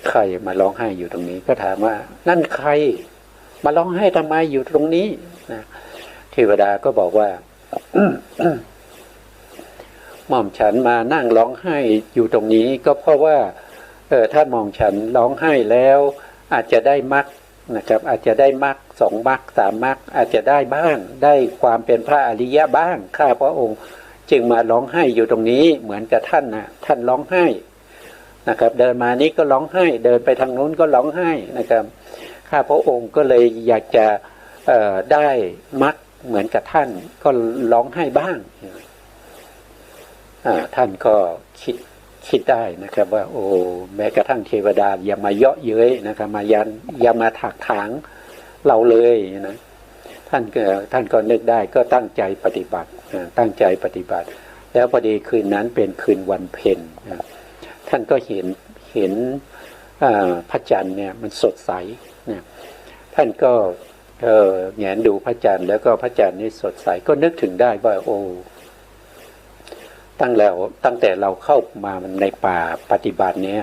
ใครมาร้องไห้อยู่ตรงนี้ก็ถามว่านั่นใครมาร้องไห้ทำไมอยู่ตรงนี้นะเทวดาก็บอกว่า หม่อมฉันมานั่งร้องไห้อยู่ตรงนี้ก็เพราะว่าถ้าหม่อมฉันร้องไห้แล้วอาจจะได้มรรคนะครับอาจจะได้มรรค2 มรรค3 มรรคอาจจะได้บ้างได้ความเป็นพระอริยะบ้างข้าพระองค์จึงมาร้องไห้อยู่ตรงนี้เหมือนกับท่านนะท่านร้องไห้นะครับเดินมานี้ก็ร้องไห้เดินไปทางโน้นก็ร้องไห้นะครับข้าพระองค์ก็เลยอยากจะได้มรรคเหมือนกับท่านก็ร้องไห้บ้างท่านก็คิดได้นะครับว่าแม้กระทั่งเทวดาอย่ามาเยาะเย้ยนะครับอย่ามาถักถางเราเลยนะท่านก็นึกได้ก็ตั้งใจปฏิบัติแล้วพอดีคืนนั้นเป็นคืนวันเพ็ญท่านก็เห็นพระจันทร์เนี่ยมันสดใสนะท่านก็แงนดูพระจันทร์แล้วก็พระจันทร์นี่สดใสก็นึกถึงได้ว่าตั้งแต่เราเข้ามาในป่าปฏิบัติเนี่ย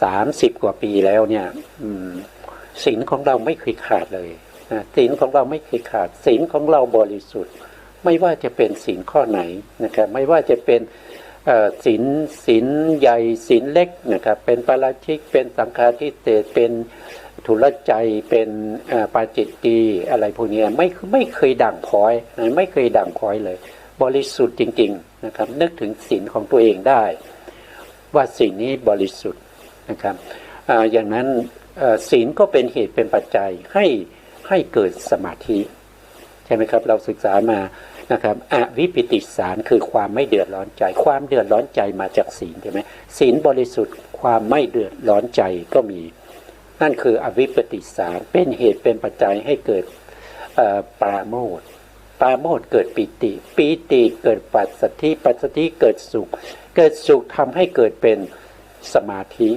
30 กว่าปีแล้วเนี่ยศีลของเราไม่เคยขาดเลยศีลของเราไม่เคยขาดศีลของเราบริสุทธิ์ไม่ว่าจะเป็นศีลข้อไหนนะครับไม่ว่าจะเป็นศีลใหญ่ศีลเล็กนะครับเป็นปาราชิกเป็นสังฆาทิเศษเป็นทุลใจเป็นปาจิตตีอะไรพวกนี้ไม่เคยด่างพร้อยไม่เคยด่างพร้อยเลยบริสุทธิ์จริงๆนะครับนึกถึงศีลของตัวเองได้ว่าศีลนี้บริสุทธิ์นะครับอย่างนั้นศีลก็เป็นเหตุเป็นปัจจัยให้เกิดสมาธิใช่ไหมครับเราศึกษามานะครับอวิปปิสารคือความไม่เดือดร้อนใจความเดือดร้อนใจมาจากศีลใช่ไหมศีลบริสุทธิ์ความไม่เดือดร้อนใจก็มีนั่นคืออวิปปิสารเป็นเหตุเป็นปัจจัยให้เกิดปราโมทย์เกิดปิติเกิดปัสสัทธิเกิดสุขทำให้เกิดเป็นสมาธิ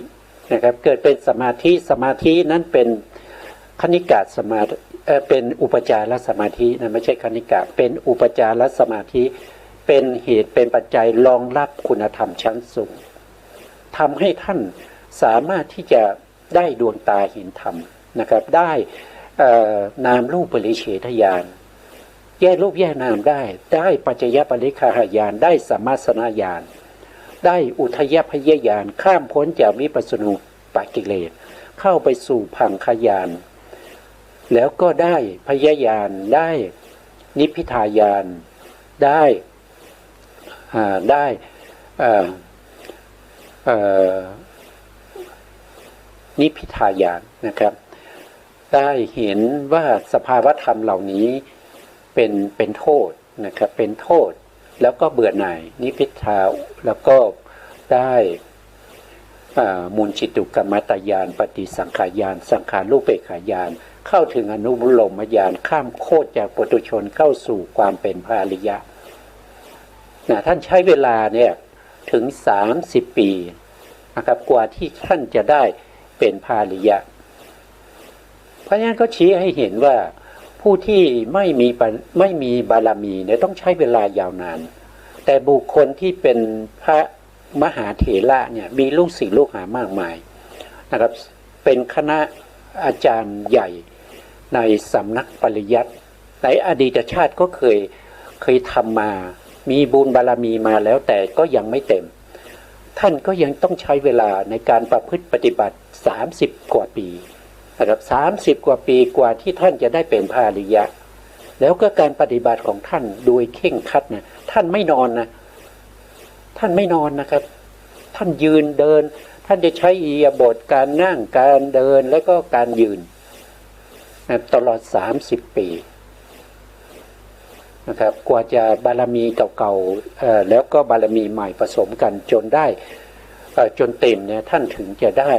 นะครับเกิดเป็นสมาธินั้นเป็นคณิกะสมาธิเป็นอุปจารสมาธินะไม่ใช่คณิกะเป็นอุปจารสมาธิเป็นเหตุเป็นปัจจัยรองรับคุณธรรมชั้นสูงทำให้ท่านสามารถที่จะได้ดวงตาเห็นธรรมนะครับได้ นามรูปปริเฉทญาณแยกรูปแยกนามได้ปัจจยปริคหญาณได้สัมมาสนญาณได้อุทยพยญาณข้ามพ้นจากวิปัสสนูปกิเลสเข้าไปสู่พังคญาณแล้วก็ได้พยญาณได้นิพพิทายานได้นิพพิทายานนะครับได้เห็นว่าสภาวธรรมเหล่านี้เป็นโทษนะครับเป็นโทษแล้วก็เบื่อหน่ายนิพพิทาแล้วก็ได้มูลจิตุกรรมตญาณปฏิสังขายานสังขารูปเปกขายานเข้าถึงอนุบุลมญาณข้ามโคตรจากปุถุชนเข้าสู่ความเป็นพระอริยะท่านใช้เวลาเนี่ยถึง30 ปีนะครับกว่าที่ท่านจะได้เป็นพระอริยะเพราะฉะนั้นก็ชี้ให้เห็นว่าผู้ที่ไม่มีบารมีเนี่ยต้องใช้เวลายาวนานแต่บุคคลที่เป็นพระมหาเถระเนี่ยมีลูกศิษย์ลูกหามากมายนะครับเป็นคณะอาจารย์ใหญ่ในสำนักปริยัติในอดีตชาติก็เคยทำมามีบุญบารมีมาแล้วแต่ก็ยังไม่เต็มท่านก็ยังต้องใช้เวลาในการประพฤติปฏิบัติ30 กว่าปีนะครับ30 กว่าปีกว่าที่ท่านจะได้เป็นพระอริยะแล้วก็การปฏิบัติของท่านโดยเคร่งครัดนะท่านไม่นอนนะท่านไม่นอนนะครับท่านยืนเดินท่านจะใช้อิริยาบถการนั่งการเดินและก็การยืนตลอด30 ปีนะครับกว่าจะบารมีเก่าๆแล้วก็บารมีใหม่ผสมกันจนได้จนเต็มเนี่ยท่านถึงจะได้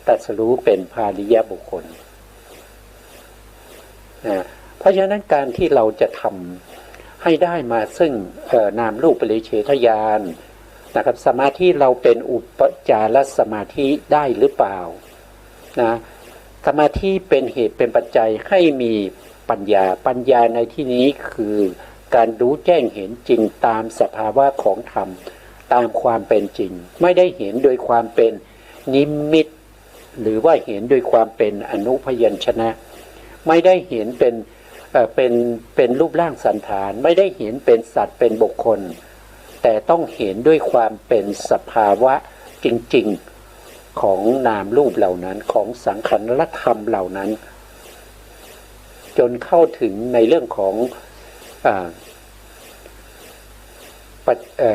ตรัสรู้เป็นพระอริยบุคคลเพราะฉะนั้นการที่เราจะทำให้ได้มาซึ่งนามรูปปริเฉทญาณนะครับสมาธิเราเป็นอุปจารสมาธิได้หรือเปล่านะสมาธิเป็นเหตุเป็นปัจจัยให้มีปัญญาในที่นี้คือการรู้แจ้งเห็นจริงตามสภาวะของธรรมตามความเป็นจริงไม่ได้เห็นโดยความเป็นนิมิตหรือว่าเห็นโดยความเป็นอนุพยัญชนะไม่ได้เห็นเป็นรูปร่างสันฐานไม่ได้เห็นเป็นสัตว์เป็นบุคคลแต่ต้องเห็นด้วยความเป็นสภาวะจริงๆของนามรูปเหล่านั้นของสังขารธรรมเหล่านั้นจนเข้าถึงในเรื่องของ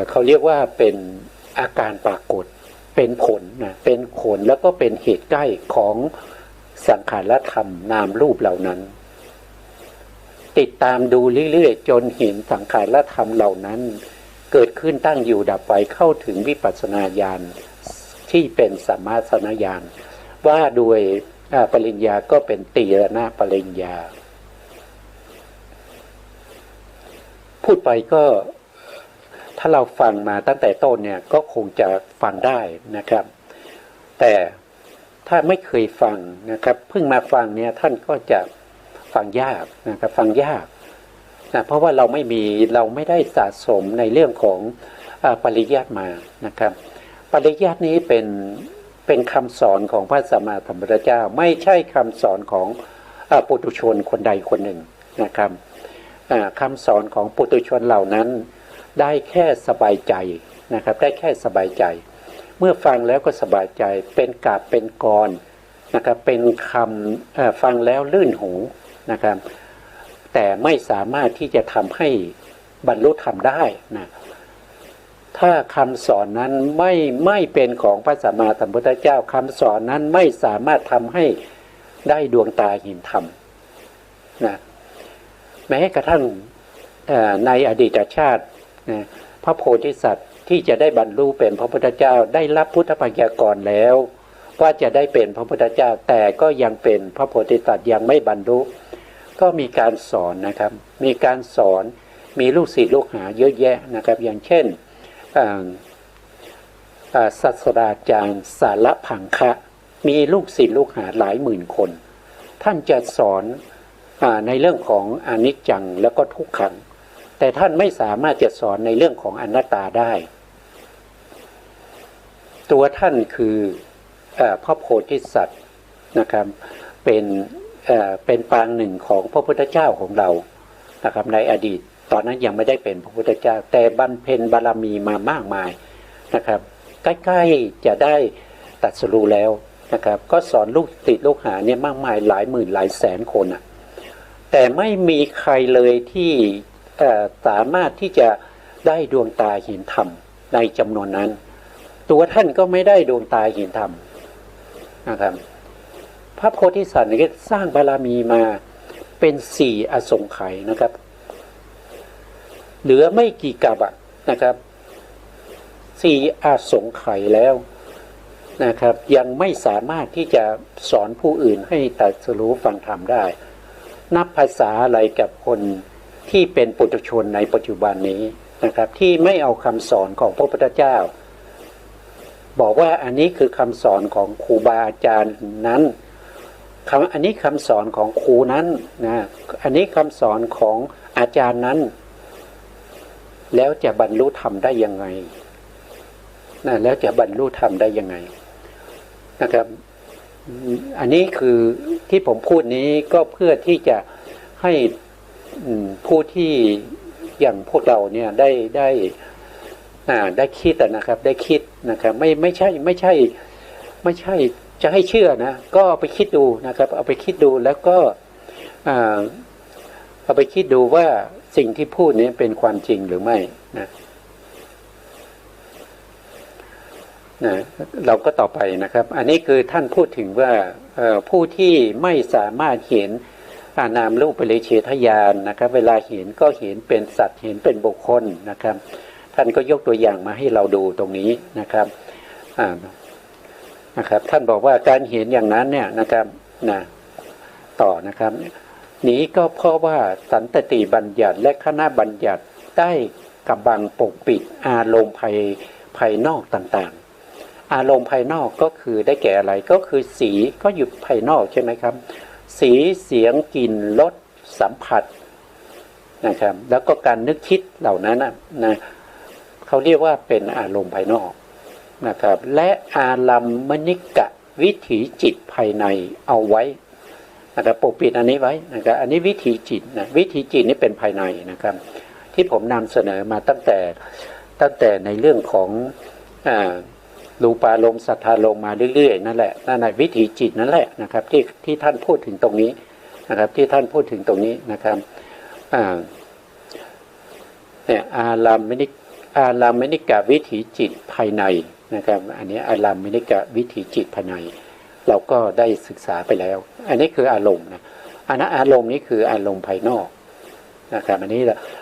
เขาเรียกว่าเป็นอาการปรากฏเป็นผลนะเป็นผลแล้วก็เป็นเหตุใกล้ของสังขารธรรมนามรูปเหล่านั้นติดตามดูเรื่อยๆจนเห็นสังขารธรรมเหล่านั้นเกิดขึ้นตั้งอยู่ดับไปเข้าถึงวิปัสสนาญาณที่เป็นสัมมาสนญาณว่าโดยปริญญาก็เป็นตีรณปริญญาพูดไปก็ถ้าเราฟังมาตั้งแต่ต้นเนี่ยก็คงจะฟังได้นะครับแต่ถ้าไม่เคยฟังนะครับเพิ่งมาฟังเนี่ยท่านก็จะฟังยากนะครับฟังยากนะเพราะว่าเราไม่ได้สะสมในเรื่องของปริยัติมานะครับปริยัตินี้เป็นคำสอนของพระสัมมาสัมพุทธเจ้าไม่ใช่คำสอนของปุถุชนคนใดคนหนึ่งนะครับคำสอนของปุถุชนเหล่านั้นได้แค่สบายใจนะครับได้แค่สบายใจเมื่อฟังแล้วก็สบายใจเป็นกาบเป็นกรนะครับเป็นคำฟังแล้วลื่นหูนะครับแต่ไม่สามารถที่จะทำให้บรรลุธรรมได้นะถ้าคำสอนนั้นไม่เป็นของพระสัมมาสัมพุทธเจ้าคำสอนนั้นไม่สามารถทำให้ได้ดวงตาเห็นธรรมนะแม้กระทั่งในอดีตชาตินะพระโพธิสัตว์ที่จะได้บรรลุเป็นพระพุทธเจ้าได้รับพุทธปัญญากรแล้วว่าจะได้เป็นพระพุทธเจ้าแต่ก็ยังเป็นพระโพธิสัตว์ยังไม่บรรลุก็มีการสอนนะครับมีการสอนมีลูกศิษย์ลูกหาเยอะแยะนะครับอย่างเช่นศาสตราจารย์สารพังคะมีลูกศิษย์ลูกหาหลายหมื่นคนท่านจะสอนในเรื่องของอนิจจังแล้วก็ทุกขังแต่ท่านไม่สามารถจะสอนในเรื่องของอนัตตาได้ตัวท่านคือพระโพธิสัตว์นะครับเป็น เป็นปางหนึ่งของพระพุทธเจ้าของเรานะครับในอดีตตอนนั้นยังไม่ได้เป็นพระพุทธเจ้าแต่บรรเพ็ญบารมีมามากมายนะครับใกล้ๆจะได้ตรัสรู้แล้วนะครับก็สอนลูกศิษย์ลูกหาเนี่ยมากมายหลายหมื่นหลายแสนคนอ่ะแต่ไม่มีใครเลยที่สามารถที่จะได้ดวงตาเห็นธรรมในจำนวนนั้นตัวท่านก็ไม่ได้ดวงตาเห็นธรรมนะครับพระโพธิสัตว์เนี่ยสร้างบารมีมาเป็น4อสงไขยนะครับเหลือไม่กี่กัปนะครับ4อสงไขยแล้วนะครับยังไม่สามารถที่จะสอนผู้อื่นให้ตรัสรู้ฟังธรรมได้นับภาษาอะไรกับคนที่เป็นปุถุชนในปัจจุบันนี้นะครับที่ไม่เอาคำสอนของพระพุทธเจ้าบอกว่าอันนี้คือคำสอนของครูบาอาจารย์นั้นอันนี้คำสอนของครูนั้นนะอันนี้คำสอนของอาจารย์นั้นแล้วจะบรรลุธรรมได้ยังไงนะแล้วจะบรรลุธรรมได้ยังไงนะครับอันนี้คือที่ผมพูดนี้ก็เพื่อที่จะให้ผู้ที่อย่างพวกเราเนี่ยได้คิดนะครับได้คิดนะครับไม่ใช่จะให้เชื่อนะก็เอาไปคิดดูนะครับเอาไปคิดดูแล้วก็เอาไปคิดดูว่าสิ่งที่พูดนี้เป็นความจริงหรือไม่นะเราก็ต่อไปนะครับอันนี้คือท่านพูดถึงว่าผู้ที่ไม่สามารถเห็นนามรูปปริเฉทญาณนะครับเวลาเห็นก็เห็นเป็นสัตว์เห็นเป็นบุคคลนะครับท่านก็ยกตัวอย่างมาให้เราดูตรงนี้นะครับนะครับท่านบอกว่าการเห็นอย่างนั้นเนี่ยนะครับต่อนะครับนี้ก็เพราะว่าสันตติบัญญัติและคณะบัญญัติได้กำบังปกปิดอารมณ์ภายนอกต่างๆอารมณ์ภายนอกก็คือได้แก่อะไรก็คือสีก็อยู่ภายนอกใช่ไหมครับสีเสียงกลิ่นรสสัมผัสนะครับแล้วก็การนึกคิดเหล่านั้นนะเขาเรียกว่าเป็นอารมณ์ภายนอกนะครับและอารัมมณิกะวิถีจิตภายในเอาไว้นะครับปกปิดอันนี้ไว้นะครับอันนี้วิถีจิตนะวิถีจิตนี่เป็นภายในนะครับที่ผมนำเสนอมาตั้งแต่ในเรื่องของรูปารมณ์สัทธารมณ์มาเรื่อยๆนั่นแหละนั่นแหละวิถีจิตนั่นแหละนะครับที่ท่านพูดถึงตรงนี้นะครับที่ท่านพูดถึงตรงนี้นะครับเนี่ยอารัมมณิกะวิถีจิตภายในนะครับอันนี้อารัมมณิกะวิถีจิตภายในเราก็ได้ศึกษาไปแล้วอันนี้คืออารมณ์นะอันนั้นอารมณ์นี้คืออารมณ์ภายนอกนะครับอันนี้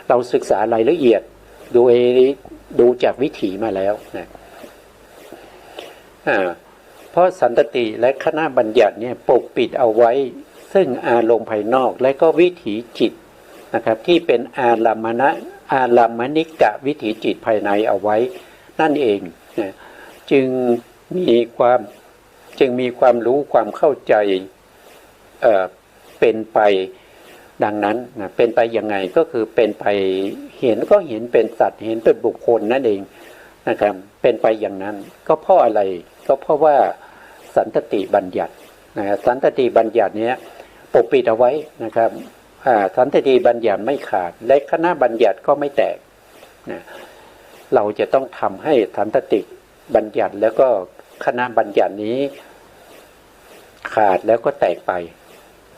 เราศึกษารายละเอียดดูจากวิถีมาแล้วนะเพราะสันตติและคณะบัญญัติเนี่ยปกปิดเอาไว้ซึ่งอารมณ์ภายนอกและก็วิถีจิตนะครับที่เป็นอารัมมณิกะวิถีจิตภายในเอาไว้นั่นเองนะจึงมีความรู้ความเข้าใจเป็นไปดังนั้นนะเป็นไปยังไงก็คือเป็นไปเห็นก็เห็นเป็นสัตว์เห็นเป็นบุคคลนั่นเองนะครับเป็นไปอย่างนั้นก็เพราะอะไรก็เพราะว่าสันตติบัญญัติสันตติบัญญัติเนี้ยปกปิดเอาไว้นะครับสันตติบัญญัติไม่ขาดและคณะบัญญัติก็ไม่แตกนะเราจะต้องทำให้สันตติบัญญัติแล้วก็คณะบัญญัตินี้ขาดแล้วก็แตกไป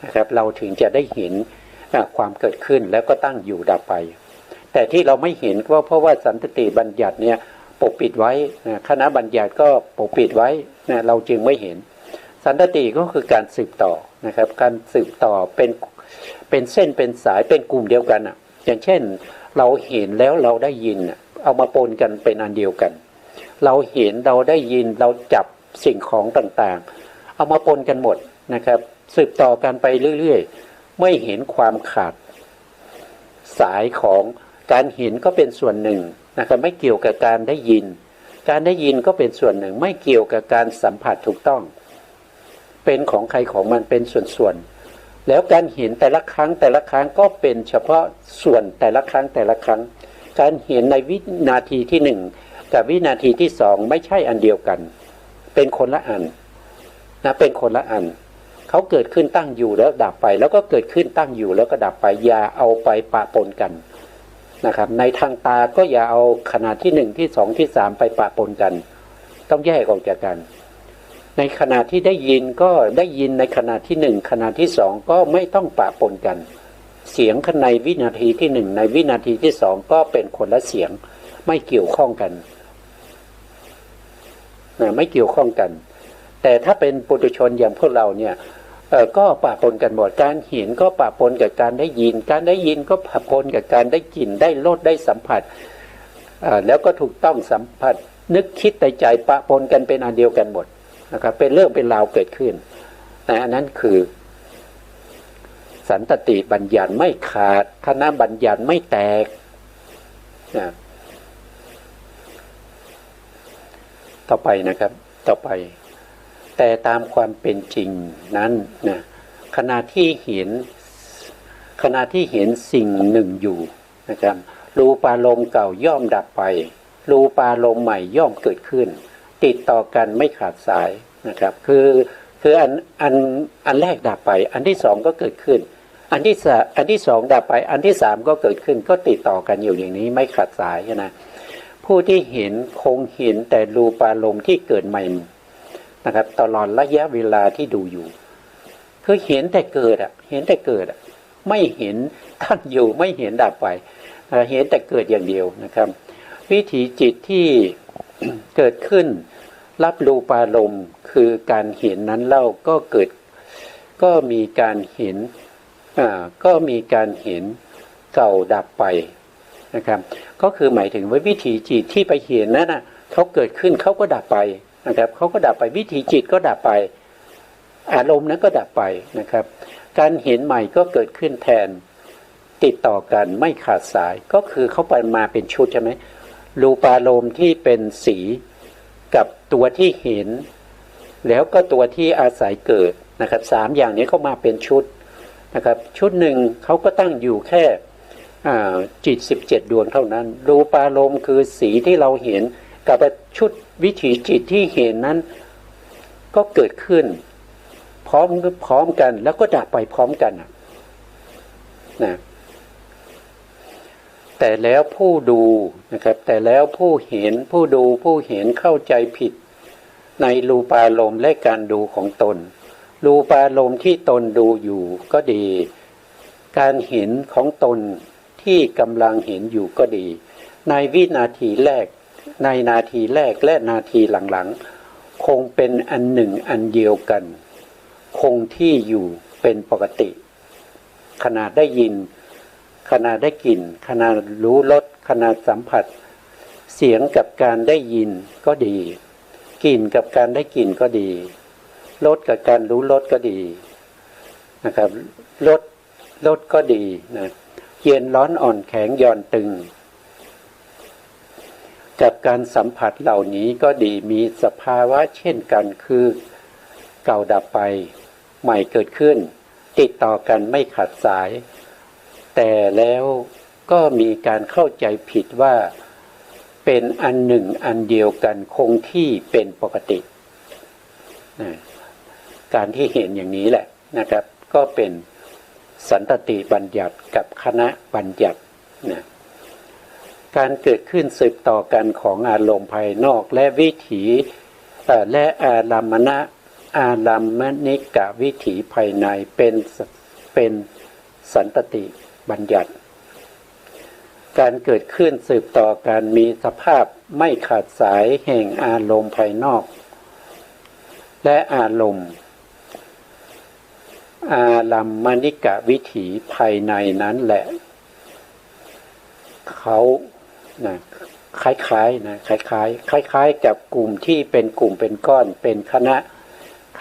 นะครับเราถึงจะได้เห็นความเกิดขึ้นแล้วก็ตั้งอยู่ดับไปแต่ที่เราไม่เห็นก็เพราะว่าสันตติบัญญัติเนี่ยปกปิดไว้คณะบัญญัติก็ปกปิดไว้เราจึงไม่เห็นสันตติก็คือการสืบต่อนะครับการสืบต่อเป็นเส้นเป็นสายเป็นกลุ่มเดียวกันอย่างเช่นเราเห็นแล้วเราได้ยินเอามาปนกันเป็นอันเดียวกันเราเห็นเราได้ยินเราจับสิ่งของต่างๆเอามาปนกันหมดนะครับสืบต่อกันไปเรื่อยๆไม่เห็นความขาดสายของการเห็นก็เป็นส่วนหนึ่งนะครับไม่เกี่ยวกับการได้ยินการได้ยินก็เป็นส่วนหนึ่งไม่เกี่ยวกับการสัมผัสถูกต้องเป็นของใครของมันเป็นส่วนๆแล้วการเห็นแต่ละครั้งก็เป็นเฉพาะส่วนแต่ละครั้งการเห็นในวินาทีที่หนึ่งกับวินาทีที่สองไม่ใช่อันเดียวกันเป็นคนละอันนะเป็นคนละอัน เขาเกิดขึ้นตั้งอยู่แล้วดับไปแล้วก็เกิดขึ้นตั้งอยู่แล้วก็ดับไปอย่าเอาไปปะปนกันนะครับในทางตาก็อย่าเอาขณะที่หนึ่งที่สองที่สามไปปะปนกันต้องแยกออกจากกันในขณะที่ได้ยินก็ได้ยินในขณะที่หนึ่งขณะที่สองก็ไม่ต้องปะปนกันเสียงข้างในวินาทีที่หนึ่งในวินาทีที่สองก็เป็นคนละเสียงไม่เกี่ยวข้องกันไม่เกี่ยวข้องกันแต่ถ้าเป็นปุถุชนอย่างพวกเราเนี่ยก็ปะปนกันหมดการเห็นก็ปะปนกับการได้ยินการได้ยินก็ปะปนกับการได้กลิ่นได้รสได้สัมผัสแล้วก็ถูกต้องสัมผัสนึกคิดในใจปะปนกันเป็นอันเดียวกันหมดนะครับเป็นเรื่องเป็นราวเกิดขึ้นอันนั้นคือสันตติบัญญัติไม่ขาดคณะบัญญัติไม่แตกนะต่อไปนะครับต่อไปแต่ตามความเป็นจริงนั้นนะขณะที่เห็นสิ่งหนึ่งอยู่นะครับรูปารมณ์เก่าย่อมดับไปรูปารมณ์ใหม่ย่อมเกิดขึ้นติดต่อกันไม่ขาดสายนะครับอันแรกดับไปอันที่สองก็เกิดขึ้นอันที่สองดับไปอันที่สามก็เกิดขึ้นก็ติดต่อกันอยู่อย่างนี้ไม่ขาดสายนะผู้ที่เห็นคงเห็นแต่รูปารมณ์ที่เกิดใหม่นะครับตลอดระยะเวลาที่ดูอยู่คือเห็นแต่เกิดเห็นแต่เกิดไม่เห็นตั้งอยู่ไม่เห็นดับไปเห็นแต่เกิดอย่างเดียวนะครับวิถีจิตที่ เกิดขึ้นรับรูปารมณ์คือการเห็นนั้นเล่าก็เกิดก็มีการเห็นก็มีการเห็นเก่าดับไปนะครับก็คือหมายถึงว่าวิถีจิตที่ไปเห็นนั้นนะเขาเกิดขึ้นเขาก็ดับไปนะครับเขาก็ดับไปวิถีจิตก็ดับไปอารมณ์นั้นก็ดับไปนะครับการเห็นใหม่ก็เกิดขึ้นแทนติดต่อกันไม่ขาดสายก็คือเขาไปมาเป็นชุดใช่ไหมรูปารมณ์ที่เป็นสีกับตัวที่เห็นแล้วก็ตัวที่อาศัยเกิดนะครับสามอย่างนี้เข้ามาเป็นชุดนะครับชุดหนึ่งเขาก็ตั้งอยู่แค่จิต17ดวงเท่านั้นรูปารมณ์คือสีที่เราเห็นกับชุดวิถีจิตที่เห็นนั้นก็เกิดขึ้นพร้อมกันแล้วก็ดับไปพร้อมกันนะแต่แล้วผู้ดูนะครับแต่แล้วผู้เห็นผู้ดูผู้เห็นเข้าใจผิดในรูปารมณ์และการดูของตนรูปารมณ์ที่ตนดูอยู่ก็ดีการเห็นของตนที่กำลังเห็นอยู่ก็ดีในวินาทีแรกในนาทีแรกและนาทีหลังๆคงเป็นอันหนึ่งอันเดียวกันคงที่อยู่เป็นปกติขณะได้ยินขณะได้กลิ่นขณะรู้รสขณะสัมผัสเสียงกับการได้ยินก็ดีกลิ่นกับการได้กลิ่นก็ดีรสกับการรู้รสก็ดีนะครับรสก็ดีนะเย็นร้อนอ่อนแข็งหย่อนตึงกับการสัมผัสเหล่านี้ก็ดีมีสภาวะเช่นกันคือเก่าดับไปใหม่เกิดขึ้นติดต่อกันไม่ขาดสายแต่แล้วก็มีการเข้าใจผิดว่าเป็นอันหนึ่งอันเดียวกันคงที่เป็นปกติการที่เห็นอย่างนี้แหละนะครับก็เป็นสันตติบัญญัติกับคณะบัญญัตินะการเกิดขึ้นสืบต่อกันของอารมณ์ภายนอกและวิถีและอารมณิกะวิถีภายในเป็นสันตติบัญญัติการเกิดขึ้นสืบต่อกันมีสภาพไม่ขาดสายแห่งอารมณ์ภายนอกและอารมณิกะวิถีภายในนั้นแหละเขานะคล้ายกับกลุ่มที่เป็นกลุ่มเป็นก้อนเป็นค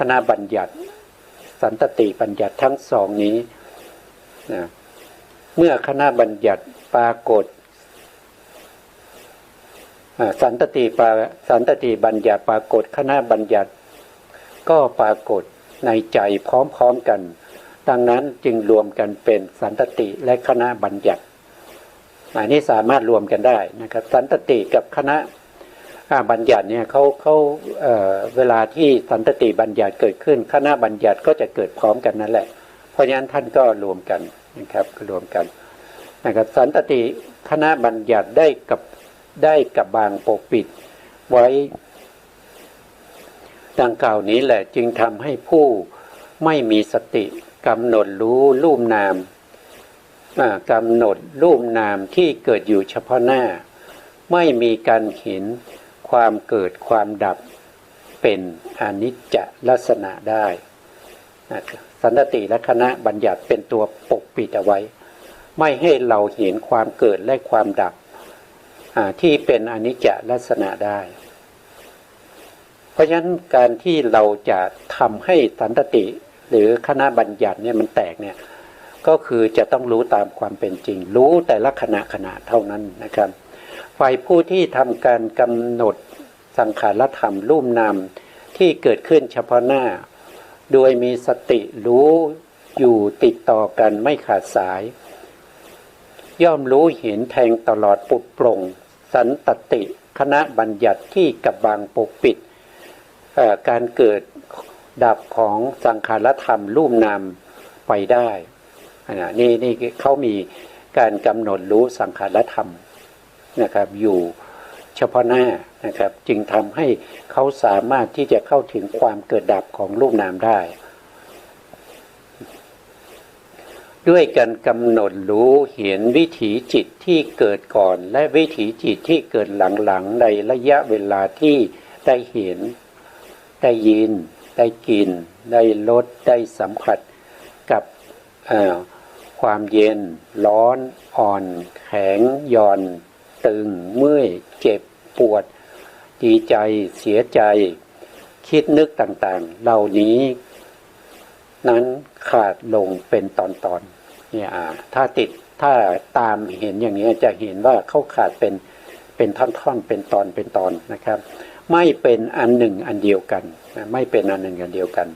ณะบัญญัติสันตติบัญญัติทั้งสองนี้นะเมื่อคณะบัญญัติปรากฏสันตติบัญญัติปรากฏคณะบัญญัติก็ปรากฏในใจพร้อมๆกันดังนั้นจึงรวมกันเป็นสันตติและคณะบัญญัติอันนี้สามารถรวมกันได้นะครับสันตติกับคณะ บัญญัติเนี่ยเขาเวลาที่สันตติบัญญัติเกิดขึ้นคณะบัญญัติก็จะเกิดพร้อมกันนั่นแหละเพราะฉะนั้นท่านก็รวมกันนะครับรวมกันนะครับสันตติคณะบัญญัติได้กับบางปกปิดไว้ดังกล่าวนี้แหละจึงทำให้ผู้ไม่มีสติกำหนดรู้รูปนามกำหนดรูปนามที่เกิดอยู่เฉพาะหน้าไม่มีการเห็นความเกิดความดับเป็นอนิจจลักษณะได้สันตติและคณะบัญญัติเป็นตัวปกปิดเอาไว้ไม่ให้เราเห็นความเกิดและความดับที่เป็นอนิจจลักษณะได้เพราะฉะนั้นการที่เราจะทำให้สันตติหรือคณะบัญญัติเนี่ยมันแตกเนี่ยก็คือจะต้องรู้ตามความเป็นจริงรู้แต่ละขณะเท่านั้นนะครับฝ่ายผู้ที่ทำการกำหนดสังขารธรรมรูปนามที่เกิดขึ้นเฉพาะหน้าโดยมีสติรู้อยู่ติดต่อกันไม่ขาดสายย่อมรู้เห็นแทงตลอดปุดโปร่งสันตติคณะบัญญัติที่กับบางปกปิดการเกิดดับของสังขารธรรมรูปนามไปได้นี่เขามีการกำหนดรู้สังขารธรรมนะครับอยู่เฉพาะหน้านะครับจึงทำให้เขาสามารถที่จะเข้าถึงความเกิดดับของรูปนามได้ด้วยการกำหนดรู้เห็นวิถีจิตที่เกิดก่อนและวิถีจิตที่เกิดหลังๆในระยะเวลาที่ได้เห็นได้ยินได้กลิ่นได้รสได้สัมผัสกับความเย็นร้อนอ่อนแข็งหย่อนตึงเมื่อยเจ็บปวดดีใจเสียใจคิดนึกต่างๆเหล่านี้นั้นขาดลงเป็นตอนๆเนี่ยถ้าตามเห็นอย่างนี้จะเห็นว่าเขาขาดเป็นท่อนๆเป็นตอนนะครับไม่เป็นอันหนึ่งอันเดียวกันไม่เป็นอันหนึ่งอันเดียวกัน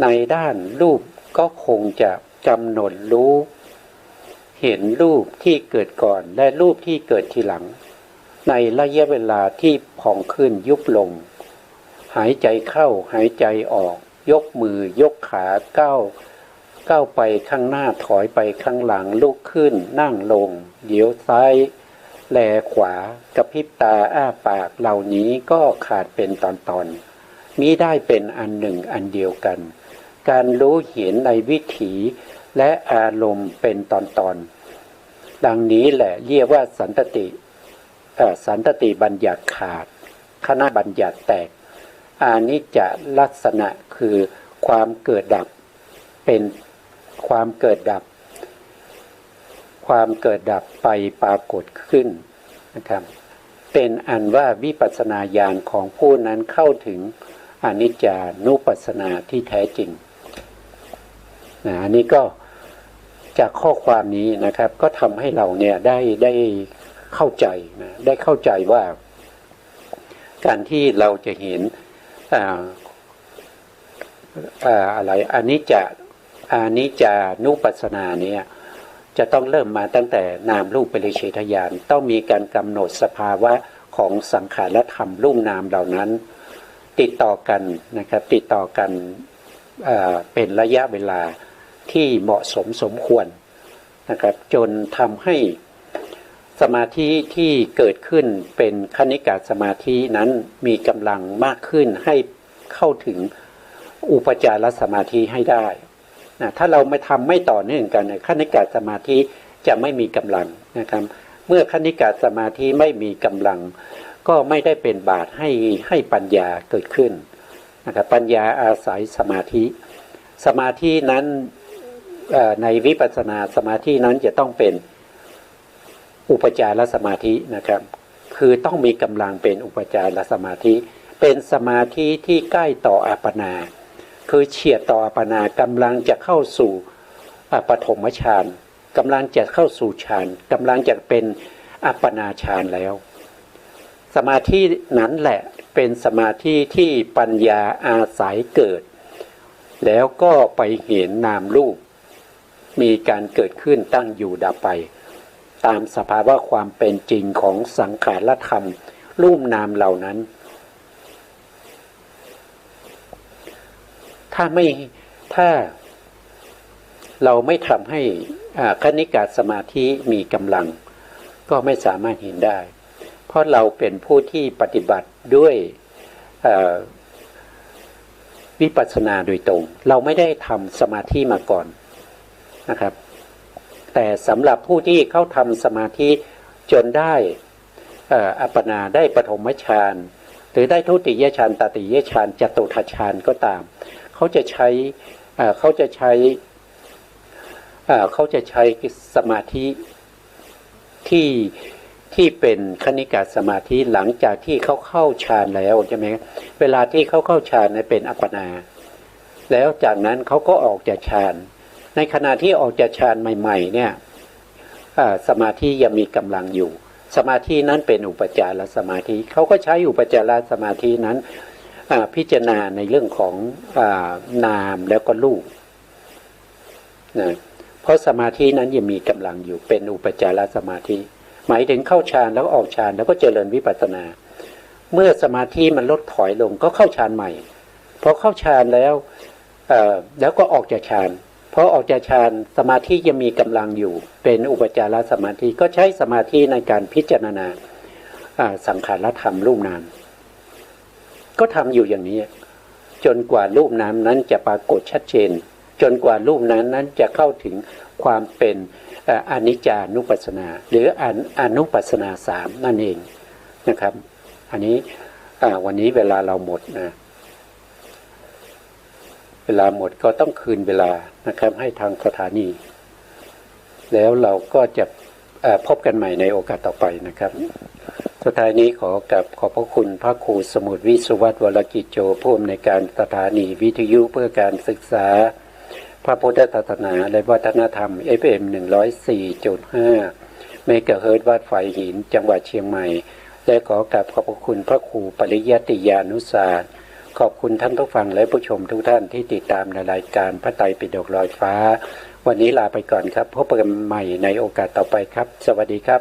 ในด้านรูปก็คงจะกำหนดรู้เห็นรูปที่เกิดก่อนและรูปที่เกิดทีหลังในระยะเวลาที่ผ่องขึ้นยุบลงหายใจเข้าหายใจออกยกมือยกขาก้าวไปข้างหน้าถอยไปข้างหลังลุกขึ้นนั่งลงเดี๋ยวซ้ายแลขวากระพริบตาอ้าปากเหล่านี้ก็ขาดเป็นตอนมิได้เป็นอันหนึ่งอันเดียวกันการรู้เห็นในวิถีและอารมณ์เป็นตอนดังนี้แหละเรียกว่าสันตติบัญญัติขาดคณะบัญญัติแตกอานิจจลักษณะคือความเกิดดับเป็นความเกิดดับไปปรากฏขึ้นนะครับเป็นอันว่าวิปัสสนาญาณของผู้นั้นเข้าถึงอนิจจานุปัสสนาที่แท้จริงอันนี้ก็จากข้อความนี้นะครับก็ทำให้เราเนี่ยได้เข้าใจนะได้เข้าใจว่าการที่เราจะเห็นอะไรอนิจจานุปัสสนาเนี่ยจะต้องเริ่มมาตั้งแต่นามรูปปริเฉทญาณต้องมีการกำหนดสภาวะของสังขารธรรมรูปนามเหล่านั้นติดต่อกันนะครับติดต่อกันเป็นระยะเวลาที่เหมาะสมสมควรนะครับจนทำให้สมาธิที่เกิดขึ้นเป็นคณิกาสมาธินั้นมีกำลังมากขึ้นให้เข้าถึงอุปจารสมาธิให้ได้นะถ้าเราไม่ต่อเนื่องกันคณิกาสมาธิจะไม่มีกำลังนะครับเมื่อคณิกาสมาธิไม่มีกำลังก็ไม่ได้เป็นบาตให้ปัญญาเกิดขึ้นนะครับปัญญาอาศัยสมาธินั้นในวิปัสสนาสมาธินั้นจะต้องเป็นอุปจารสมาธินะครับคือต้องมีกำลังเป็นอุปจารสมาธิเป็นสมาธิที่ใกล้ต่ออัปปนาคือเฉียดต่ออัปปนากำลังจะเข้าสู่ปฐมฌานกำลังจะเข้าสู่ฌานกำลังจะเป็นอัปปนาฌานแล้วสมาธินั้นแหละเป็นสมาธิที่ปัญญาอาศัยเกิดแล้วก็ไปเห็นนามรูปมีการเกิดขึ้นตั้งอยู่ดับไปตามสภาวะความเป็นจริงของสังขารธรรม รูปนามเหล่านั้นถ้าเราไม่ทำให้คณิกาสมาธิมีกำลังก็ไม่สามารถเห็นได้เพราะเราเป็นผู้ที่ปฏิบัติด้วยวิปัสสนาโดยตรงเราไม่ได้ทำสมาธิมาก่อนนะครับแต่สำหรับผู้ที่เข้าทำสมาธิจนได้อัปปนาได้ปฐมฌานหรือได้ทุติยฌานตติยฌานจตุตถฌานก็ตามเขาจะใช้สมาธิที่เป็นคณิกาสมาธิหลังจากที่เขาเข้าฌานแล้วใช่ไหมเวลาที่เขาเข้าฌานเป็นอัปปนาแล้วจากนั้นเขาก็ออกจากฌานในขณะที่ออกจากฌานใหม่ๆเนี่ยสมาธิยังมีกำลังอยู่สมาธินั้นเป็นอุปจารสมาธิเขาก็ใช้อุปจารสมาธินั้นพิจารณาในเรื่องของนามแล้วก็รูปนะเพราะสมาธินั้นยังมีกำลังอยู่เป็นอุปจารสมาธิหมายถึงเข้าฌานแล้วออกฌานแล้วก็เจริญวิปัสสนาเมื่อสมาธิมันลดถอยลงก็เข้าฌานใหม่พอเข้าฌานแล้วก็ออกจากฌานพอออกจากฌานสมาธิยังมีกำลังอยู่เป็นอุปจารสมาธิก็ใช้สมาธิในการพิจารณาสังขารธรรมรูปนามก็ทำอยู่อย่างนี้จนกว่ารูปนามนั้นจะปรากฏชัดเจนจนกว่ารูปนั้นจะเข้าถึงความเป็นอนิจจานุปัสสนาหรืออนุปัสสนา3นั่นเองนะครับอันนี้วันนี้เวลาเราหมดนะเวลาหมดก็ต้องคืนเวลานะครับให้ทางสถานีแล้วเราก็จะพบกันใหม่ในโอกาสต่อไปนะครับสุดท้ายนี้ขอบพระคุณพระครูสมุทรวิสุวัฒน์วรกิจโจผู้อำนวยการสถานีวิทยุเพื่อการศึกษาพระพุทธศาสนาและวัฒนธรรม FM 104.5 เมกะเฮิรตซ์วัดฝายหินจังหวัดเชียงใหม่และขอบพระคุณพระครูปริยัติยานุศาสตร์ขอบคุณท่านผู้ฟังและผู้ชมทุกท่านที่ติดตามในรายการพระไตรปิฎกลอยฟ้าวันนี้ลาไปก่อนครับพบกันใหม่ในโอกาสต่อไปครับสวัสดีครับ